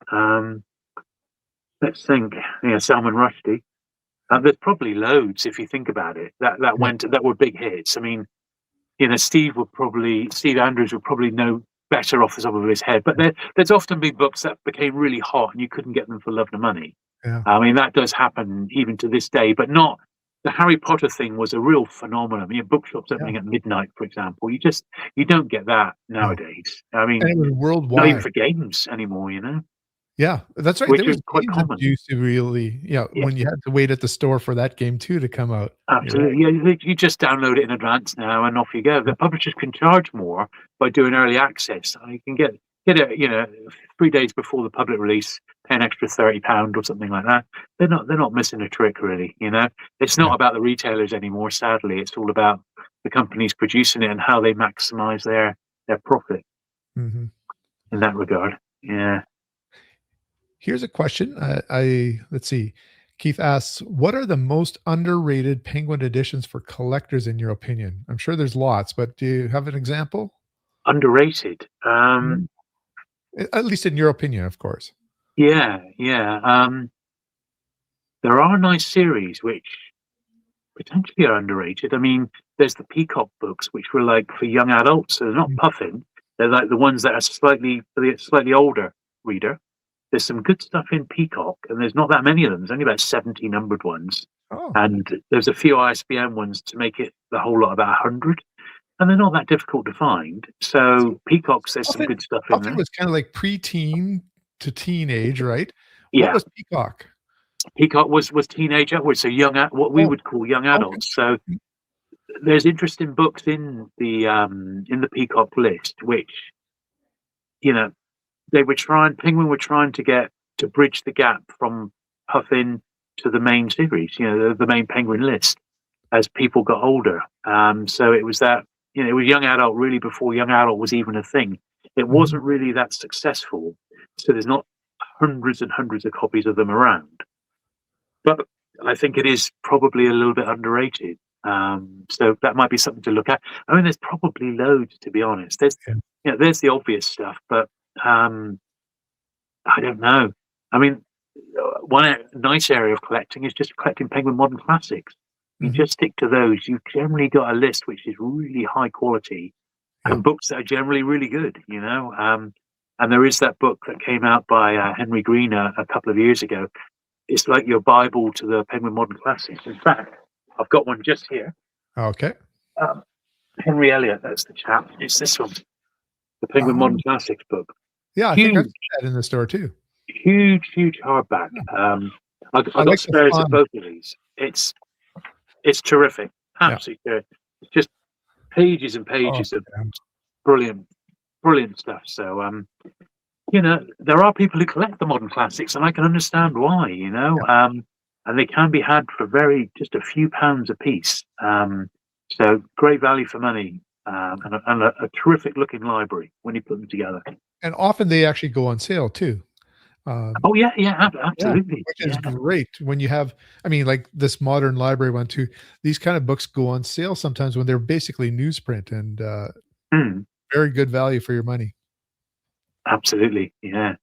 Let's think. Yeah, Salman Rushdie. There's probably loads if you think about it. Yeah, That were big hits. I mean, Steve Andrews would probably know better off the top of his head. But there's often been books that became really hot and you couldn't get them for love nor money. yeah, I mean, that does happen even to this day, but not the Harry Potter thing was a real phenomenon. Bookshops yeah, opening at midnight, for example. You don't get that no, nowadays. I and mean, it was not even worldwide. for games anymore, Yeah, that's right, there which was is quite games that common. used to really Yeah, when you had to wait at the store for that game too to come out. You're right. absolutely. Yeah, you just download it in advance now, and off you go. Yeah, The publishers can charge more by doing early access. You can get it, 3 days before the public release, pay an extra £30 or something like that. They're not missing a trick, really. It's yeah, not about the retailers anymore. Sadly, it's all about the companies producing it and how they maximise their profit mhm. in that regard. Yeah, Here's a question, I let's see. Keith asks, "What are the most underrated Penguin editions for collectors in your opinion?" I'm sure there's lots, but do you have an example? underrated. Mm. At least in your opinion, of course. Yeah, yeah. There are nice series which potentially are underrated. I mean, there's the Peacock books, which were like for young adults. So they're not Mm. puffin. They're like the ones that are slightly for the slightly older reader. There's some good stuff in Peacock, and there's not that many of them. There's only about 70 numbered ones, Oh. and there's a few ISBN ones to make it the whole lot about 100, and they're not that difficult to find. So So Peacocks, there's some Puffin good stuff in Puffin there. was kinda like preteen to teenage, right? What Yeah, was Peacock? Peacock was teenage upwards, so what we Oh, would call young okay. adults. So Mm, there's interesting books in the Peacock list, which you know Penguin were trying to get to bridge the gap from Puffin to the main series, the main Penguin list as people got older. So it was that it was young adult really before young adult was even a thing. It mhm, wasn't really that successful, so there's not hundreds and hundreds of copies of them around. But I think it is probably a little bit underrated. So that might be something to look at. I mean, there's probably loads, to be honest. yeah, There's the obvious stuff, but um, I don't know. I mean, one nice area of collecting is just collecting Penguin Modern Classics. You mhm, just stick to those. You've generally got a list which is really high quality yeah. and books that are generally really good. And there is that book that came out by Henry Green a couple of years ago. It's like your Bible to the Penguin Modern Classics. In fact, I've got one just here. Okay. Um, Henry Elliott, that's the chap. It's this one, the Penguin Modern Oh, Classics book. yeah, I think I've Huge, seen that in the store too. huge hardback. Yeah, I I got like the spares of font. both of these. It's terrific, Yeah. absolutely terrific. It's just pages and Oh, pages of yeah. brilliant, brilliant stuff. So, there are people who collect the modern classics, and I can understand why. Yeah. And they can be had for just a few pounds a piece. So great value for money, and a terrific looking library when you put them together. And often they actually go on sale too. Um, Oh yeah, yeah, yeah, absolutely, which is yeah. great when you have I mean, like this modern library one too, these kind of books go on sale sometimes when they're basically newsprint and, Mm, very good value for your money. absolutely, yeah.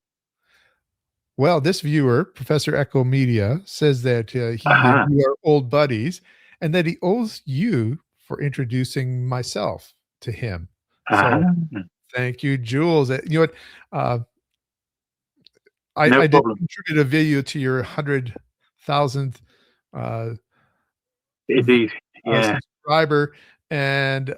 Well, this viewer, Professor Echo Media, says that, he and Uh-huh. you are old buddies and that he owes you for introducing myself to him. So, Uh-huh. thank you, Jules. You know what? Uh, No I did problem. contribute a video to your 100,000th, uh, v Indeed, yeah, subscriber, and,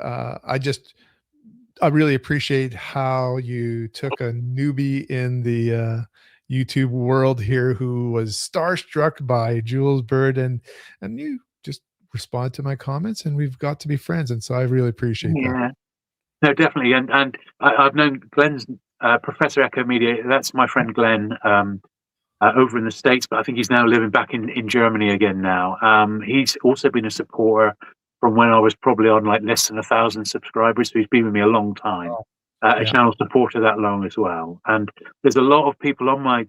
I really appreciate how you took a newbie in the, YouTube world here who was starstruck by Jules Burt, and you just respond to my comments, and we've got to be friends, and so I really appreciate that. yeah. No, definitely, and I've known Glenn's Professor Echo Media. That's my friend Glenn over in the States, but I think he's now living back in Germany again now. He's also been a supporter from when I was probably on like less than 1,000 subscribers, so he's been with me a long time. Oh, a channel supporter that long as well. And there's a lot of people on my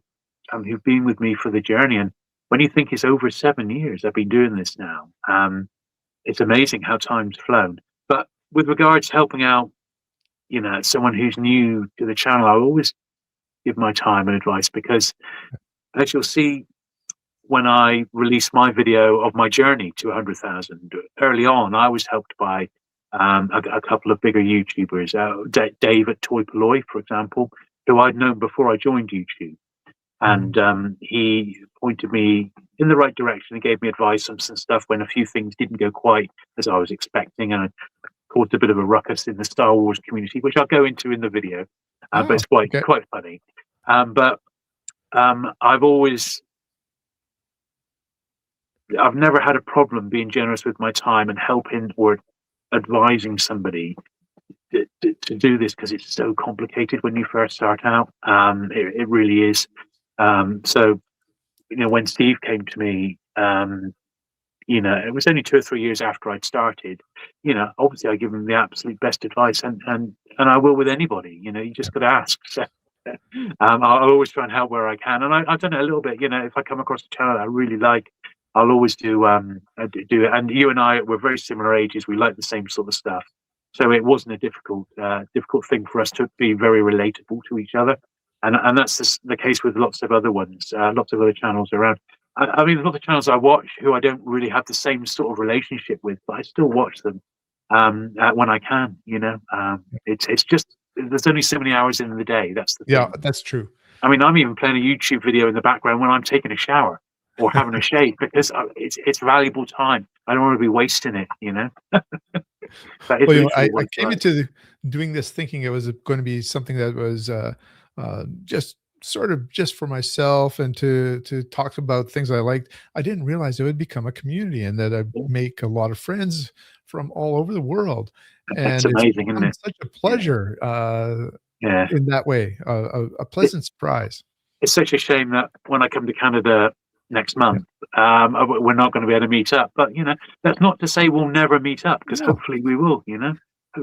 who've been with me for the journey. And when you think it's over 7 years I've been doing this now, it's amazing how time's flown. But with regards to helping out, someone who's new to the channel, I always give my time and advice, because as you'll see, when I released my video of my journey to 100,000, early on, I was helped by a couple of bigger YouTubers, Dave at Toy Polloi, for example, who I'd known before I joined YouTube. And he pointed me in the right direction and gave me advice on some stuff when a few things didn't go quite as I was expecting, and I caused a bit of a ruckus in the Star Wars community, which I'll go into in the video, but it's quite funny. But I've never had a problem being generous with my time and helping or advising somebody to do this, because it's so complicated when you first start out. It really is. So, when Steve came to me, it was only 2 or 3 years after I'd started. Obviously I give him the absolute best advice, and I will with anybody. You just got to ask. So, I'll always try and help where I can, and I've done it a little bit. If I come across a channel I really like, I'll always do it. And you and I, we're very similar ages. We like the same sort of stuff, so it wasn't a difficult thing for us to be very relatable to each other. And that's the case with lots of other ones, lots of other channels around. I mean, a lot of channels I watch who I don't really have the same sort of relationship with, but I still watch them when I can. It's just there's only so many hours in the day. That's the thing. Yeah, that's true. I mean, I'm even playing a YouTube video in the background when I'm taking a shower or having a shave, because it's valuable time. I don't want to be wasting it. I came into doing this thinking it was going to be something that was just sort of just for myself and to talk about things I liked. I didn't realize it would become a community and that I'd make a lot of friends from all over the world. That's amazing, isn't it? Such a pleasure in that way, a pleasant surprise. It's such a shame that when I come to Canada next month, we're not going to be able to meet up. But, that's not to say we'll never meet up, because hopefully we will, Well,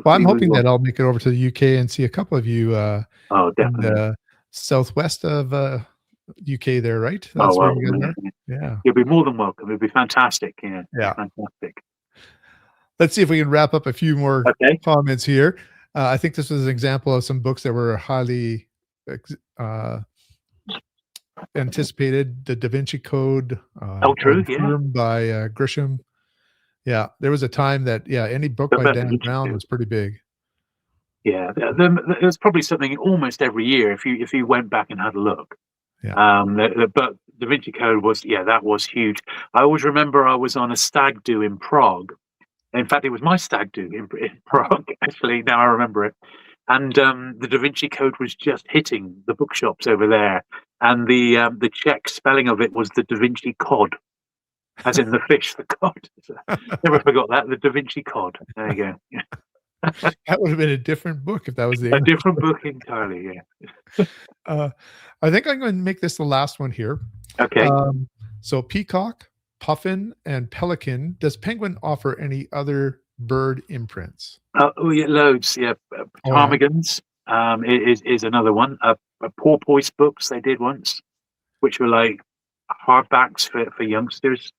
I'm hoping that I'll make it over to the UK and see a couple of you definitely. in the southwest of UK there, right? That's where you guys are? Yeah. You'll be more than welcome. It'll be fantastic. Yeah. Fantastic. Let's see if we can wrap up a few more comments here. I think this was an example of some books that were highly anticipated. The Da Vinci Code. True. By Grisham. Yeah, there was a time that any book by Dan Brown was pretty big. Yeah, there's probably something almost every year if you went back and had a look. Yeah. But Da Vinci Code was that was huge. I always remember I was on a stag do in Prague. In fact, it was my stag do in Prague. Actually, now I remember it. And the Da Vinci Code was just hitting the bookshops over there, and the Czech spelling of it was the Da Vinci Cod, as in the fish, the cod. Never forgot that, the Da Vinci Cod. There you go. That would have been a different book if that was a different book entirely. I think I'm going to make this the last one here. Okay. So peacock, puffin, and pelican. Does penguin offer any other bird imprints? Loads. Yeah, ptarmigans is another one. Porpoise books they did once, which were like hardbacks for youngsters.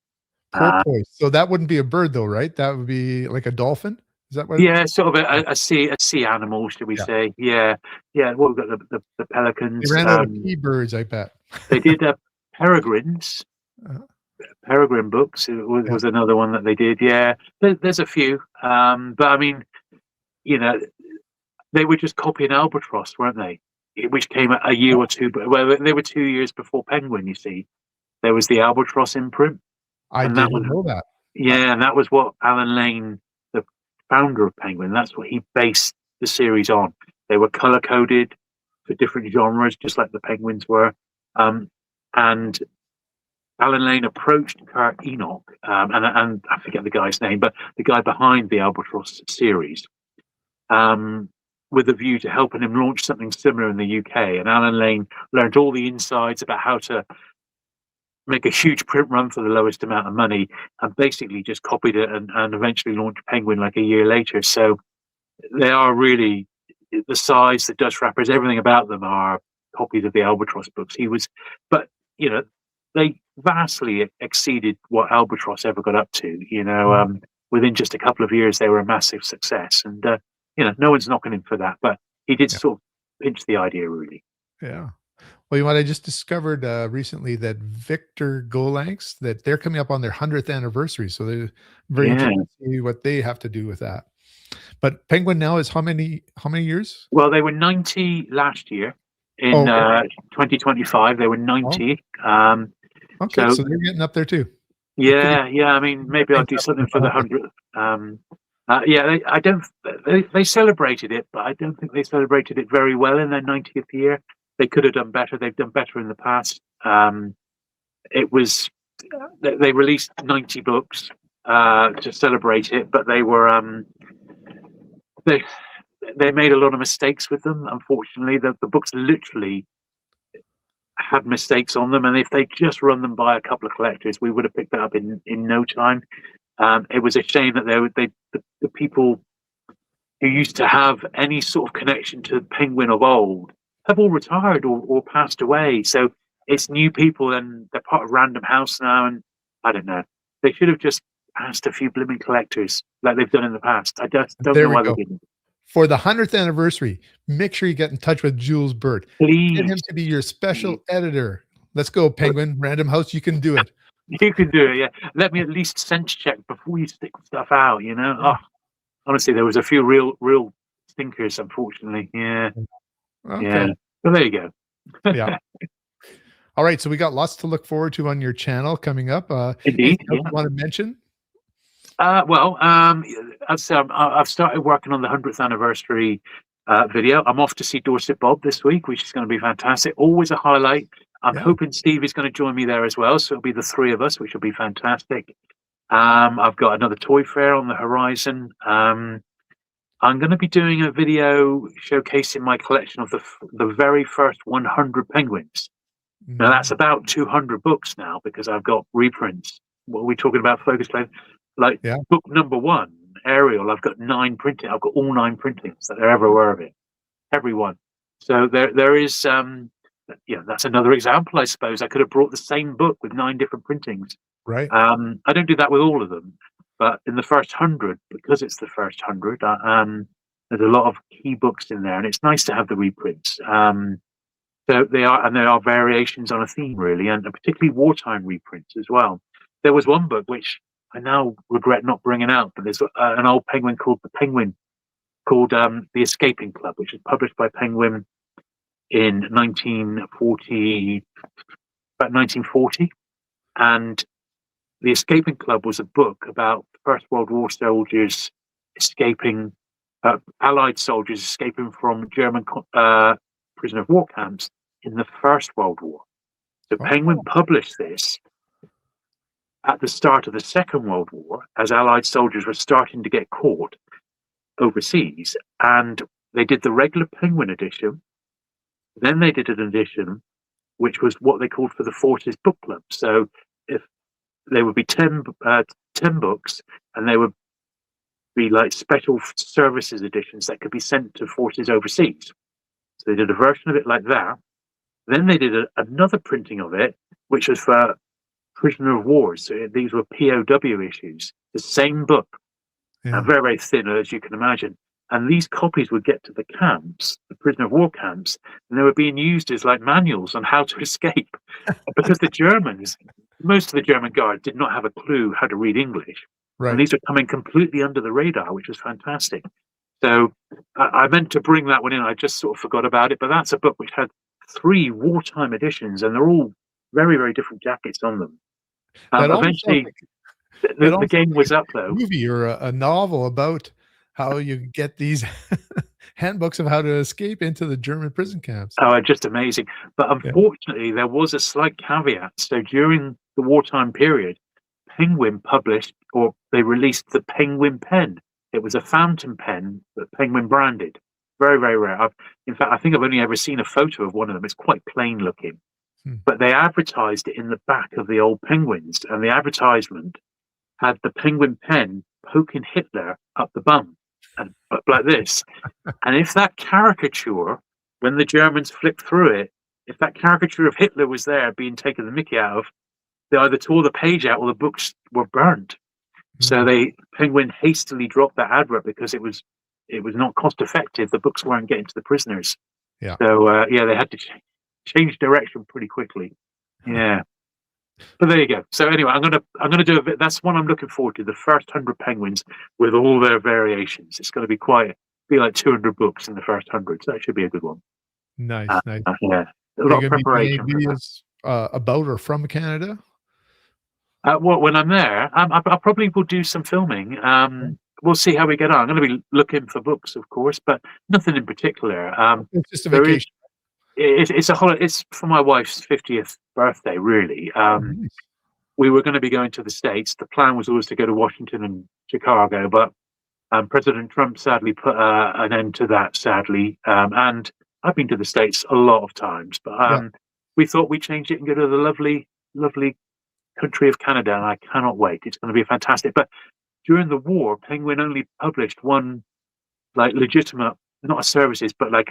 Porpoise. So that wouldn't be a bird though, right? That would be like a dolphin. Is that what? Yeah, sort of a sea animal, should we say? Yeah. Well, we've got the pelicans. They ran out of pea birds, I bet. They did peregrines. Peregrine books was another one that they did. Yeah, there's a few. But I mean, they were just copying albatross, weren't they? Which came a year or two, but they were 2 years before Penguin. You see, there was the albatross imprint. I didn't know that. Yeah, and that was what Alan Lane, the founder of Penguin, that's what he based the series on. They were color coded for different genres, just like the Penguins were. And Alan Lane approached Kurt Enoch, and I forget the guy's name, but the guy behind the Albatross series, with a view to helping him launch something similar in the UK. And Alan Lane learned all the insides about how to make a huge print run for the lowest amount of money, and basically just copied it and eventually launched Penguin like a year later. So they are really, the size, the dust wrappers, everything about them are copies of the Albatross books. But you know, they vastly exceeded what Albatross ever got up to. Within just a couple of years, they were a massive success, and no one's knocking him for that. But he did Yeah. sort of pinch the idea, really. Yeah. Well, I just discovered recently that Victor Golanks, that they're coming up on their 100th anniversary. So they're very Yeah. interested to see what they have to do with that. But Penguin now is how many years? Well, they were 90 last year. In 2025, they were 90. Okay, so they're getting up there too. Yeah. I mean, maybe I'll do something for the 100th. They celebrated it, but I don't think they celebrated it very well in their 90th year. They could have done better. They've done better in the past. They released 90 books to celebrate it, but they made a lot of mistakes with them. Unfortunately, the books literally had mistakes on them, and if they just run them by a couple of collectors, we would have picked that up in no time. It was a shame that the people who used to have any sort of connection to Penguin of old have all retired or passed away. So it's new people, and they're part of Random House now, and I don't know. They should have just asked a few blooming collectors like they've done in the past. I don't know why they didn't. For the 100th anniversary, make sure you get in touch with Jules Burt. Please. Get him to be your special editor. Let's go, Penguin. Random House, you can do it. You can do it, yeah. Let me at least sense check before you stick stuff out, Oh, honestly, there was a few real stinkers, unfortunately. Yeah. Okay. Yeah. Well, there you go. Yeah. All right, so we got lots to look forward to on your channel coming up. Indeed. You want to mention? I've started working on the 100th anniversary video. I'm off to see Dorset Bob this week, which is going to be fantastic. Always a highlight. I'm hoping Steve is going to join me there as well, so it'll be the three of us, which will be fantastic. I've got another toy fair on the horizon. I'm going to be doing a video showcasing my collection of the very first 100 penguins. Now that's about 200 books now, because I've got reprints. What are we talking about? Focus plane. Book number 1, Ariel. I've got 9 printing. I've got all 9 printings that are ever aware of it. Every one. So there is that's another example, I suppose. I could have brought the same book with 9 different printings. Right. I don't do that with all of them, but in the first 100, because it's the first 100, there's a lot of key books in there, and it's nice to have the reprints. So there are variations on a theme, really, and particularly wartime reprints as well. There was one book which I now regret not bringing out, but there's an old Penguin called The Escaping Club, which was published by Penguin in 1940, and The Escaping Club was a book about First World War soldiers escaping, Allied soldiers escaping from German prisoner of war camps in the First World War. So Penguin published this at the start of the Second World War, as Allied soldiers were starting to get caught overseas, and they did the regular Penguin edition. Then they did an edition which was what they called for the Forces Book Club. So if there would be 10 books, and they would be like special services editions that could be sent to forces overseas. So they did a version of it like that. Then they did another printing of it, which was for prisoner of war. So these were POW issues. The same book, very, very thin, as you can imagine. And these copies would get to the camps, the prisoner of war camps, and they were being used as like manuals on how to escape. Because the Germans, most of the German guard did not have a clue how to read English. Right. And these were coming completely under the radar, which was fantastic. So I meant to bring that one in. I just sort of forgot about it. But that's a book which had 3 wartime editions, and they're all very, very different jackets on them. Eventually, the game was up, though. A movie or a novel about how you get these handbooks of how to escape into the German prison camps. Oh, just amazing. But unfortunately, there was a slight caveat. So during the wartime period, Penguin published, or they released, the Penguin pen. It was a fountain pen that Penguin branded. Very, very rare. In fact, I think I've only ever seen a photo of one of them. It's quite plain looking. But they advertised it in the back of the old Penguins, and the advertisement had the Penguin pen poking Hitler up the bum. but like this. And if that caricature, when the Germans flipped through it, if that caricature of Hitler was there being taken the mickey out of, they either tore the page out or the books were burnt. So Mm. Penguin hastily dropped that advert because it was not cost effective. The books weren't getting to the prisoners. Yeah. So yeah, they had to change direction pretty quickly. Yeah. But there you go. So anyway, I'm gonna do a bit. That's one I'm looking forward to. The first 100 penguins with all their variations. It's going to be like 200 books in the first 100. So that should be a good one. Nice, nice. Yeah, a Are you lot of gonna be doing any preparation for that. videos, about or from Canada? Well, when I'm there, I probably will do some filming. We'll see how we get on. I'm going to be looking for books, of course, but nothing in particular. It's just a There is vacation. it's a holiday. It's for my wife's 50th birthday, really. Oh, nice. We were going to be going to the States. The plan was always to go to Washington and Chicago, but President Trump sadly put an end to that, sadly. And I've been to the States a lot of times, but Yeah. we thought we'd change it and go to the lovely, lovely country of Canada, and I cannot wait. It's going to be fantastic. But during the war, Penguin only published one, like, legitimate, not a services, but like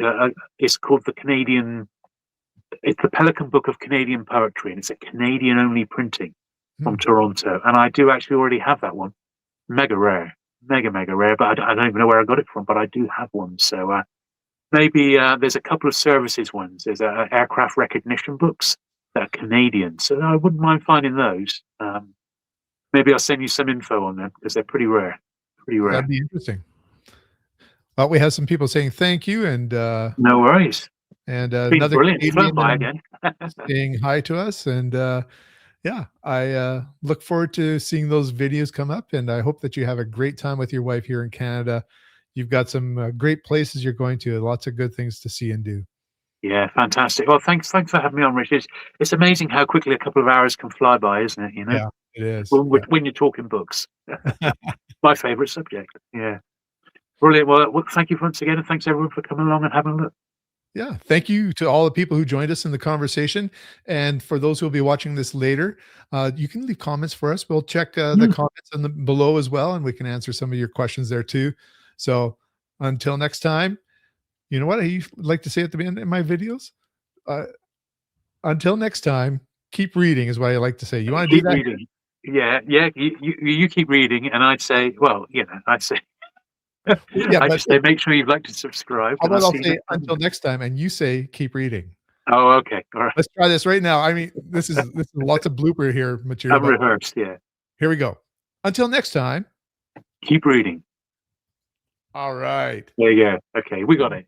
it's called it's the Pelican Book of Canadian Poetry, and it's a Canadian only printing from Toronto. And I do actually already have that one. Mega rare, mega rare. But I don't even know where I got it from, but I do have one. So maybe there's a couple of services ones. There's aircraft recognition books that are Canadian, so I wouldn't mind finding those. Maybe I'll send you some info on them because they're pretty rare. Pretty rare. That'd be interesting. Well, we have some people saying thank you, and No worries. Been another brilliant. It's flown by Canadian again. saying hi to us, and yeah, I look forward to seeing those videos come up, and I hope that you have a great time with your wife here in Canada. You've got some great places you're going to, lots of good things to see and do. Yeah, fantastic. Well, thanks for having me on, Richard. It's amazing how quickly a couple of hours can fly by, isn't it? You know, Yeah, it is. when you're talking books. My favourite subject. Yeah. Brilliant. Well, thank you once again, and thanks everyone for coming along and having a look. Yeah, thank you to all the people who joined us in the conversation. And for those who will be watching this later, you can leave comments for us. We'll check the comments below as well, and we can answer some of your questions there too. So until next time, you know what I like to say at the end of my videos? Until next time, keep reading is what I like to say. You want to do Keep that? reading. Yeah. You keep reading, and I'd say, well, I'd say, Yeah, I but just say, make sure you've liked and subscribed. how And about I'll I'll see you say next time. until next time, and you say keep reading. Oh, okay. All right. Let's try this right now. I mean, this is lots of blooper here material. I've rehearsed. Yeah. Here we go. Until next time. Keep reading. All right. There you go. Okay, we got it.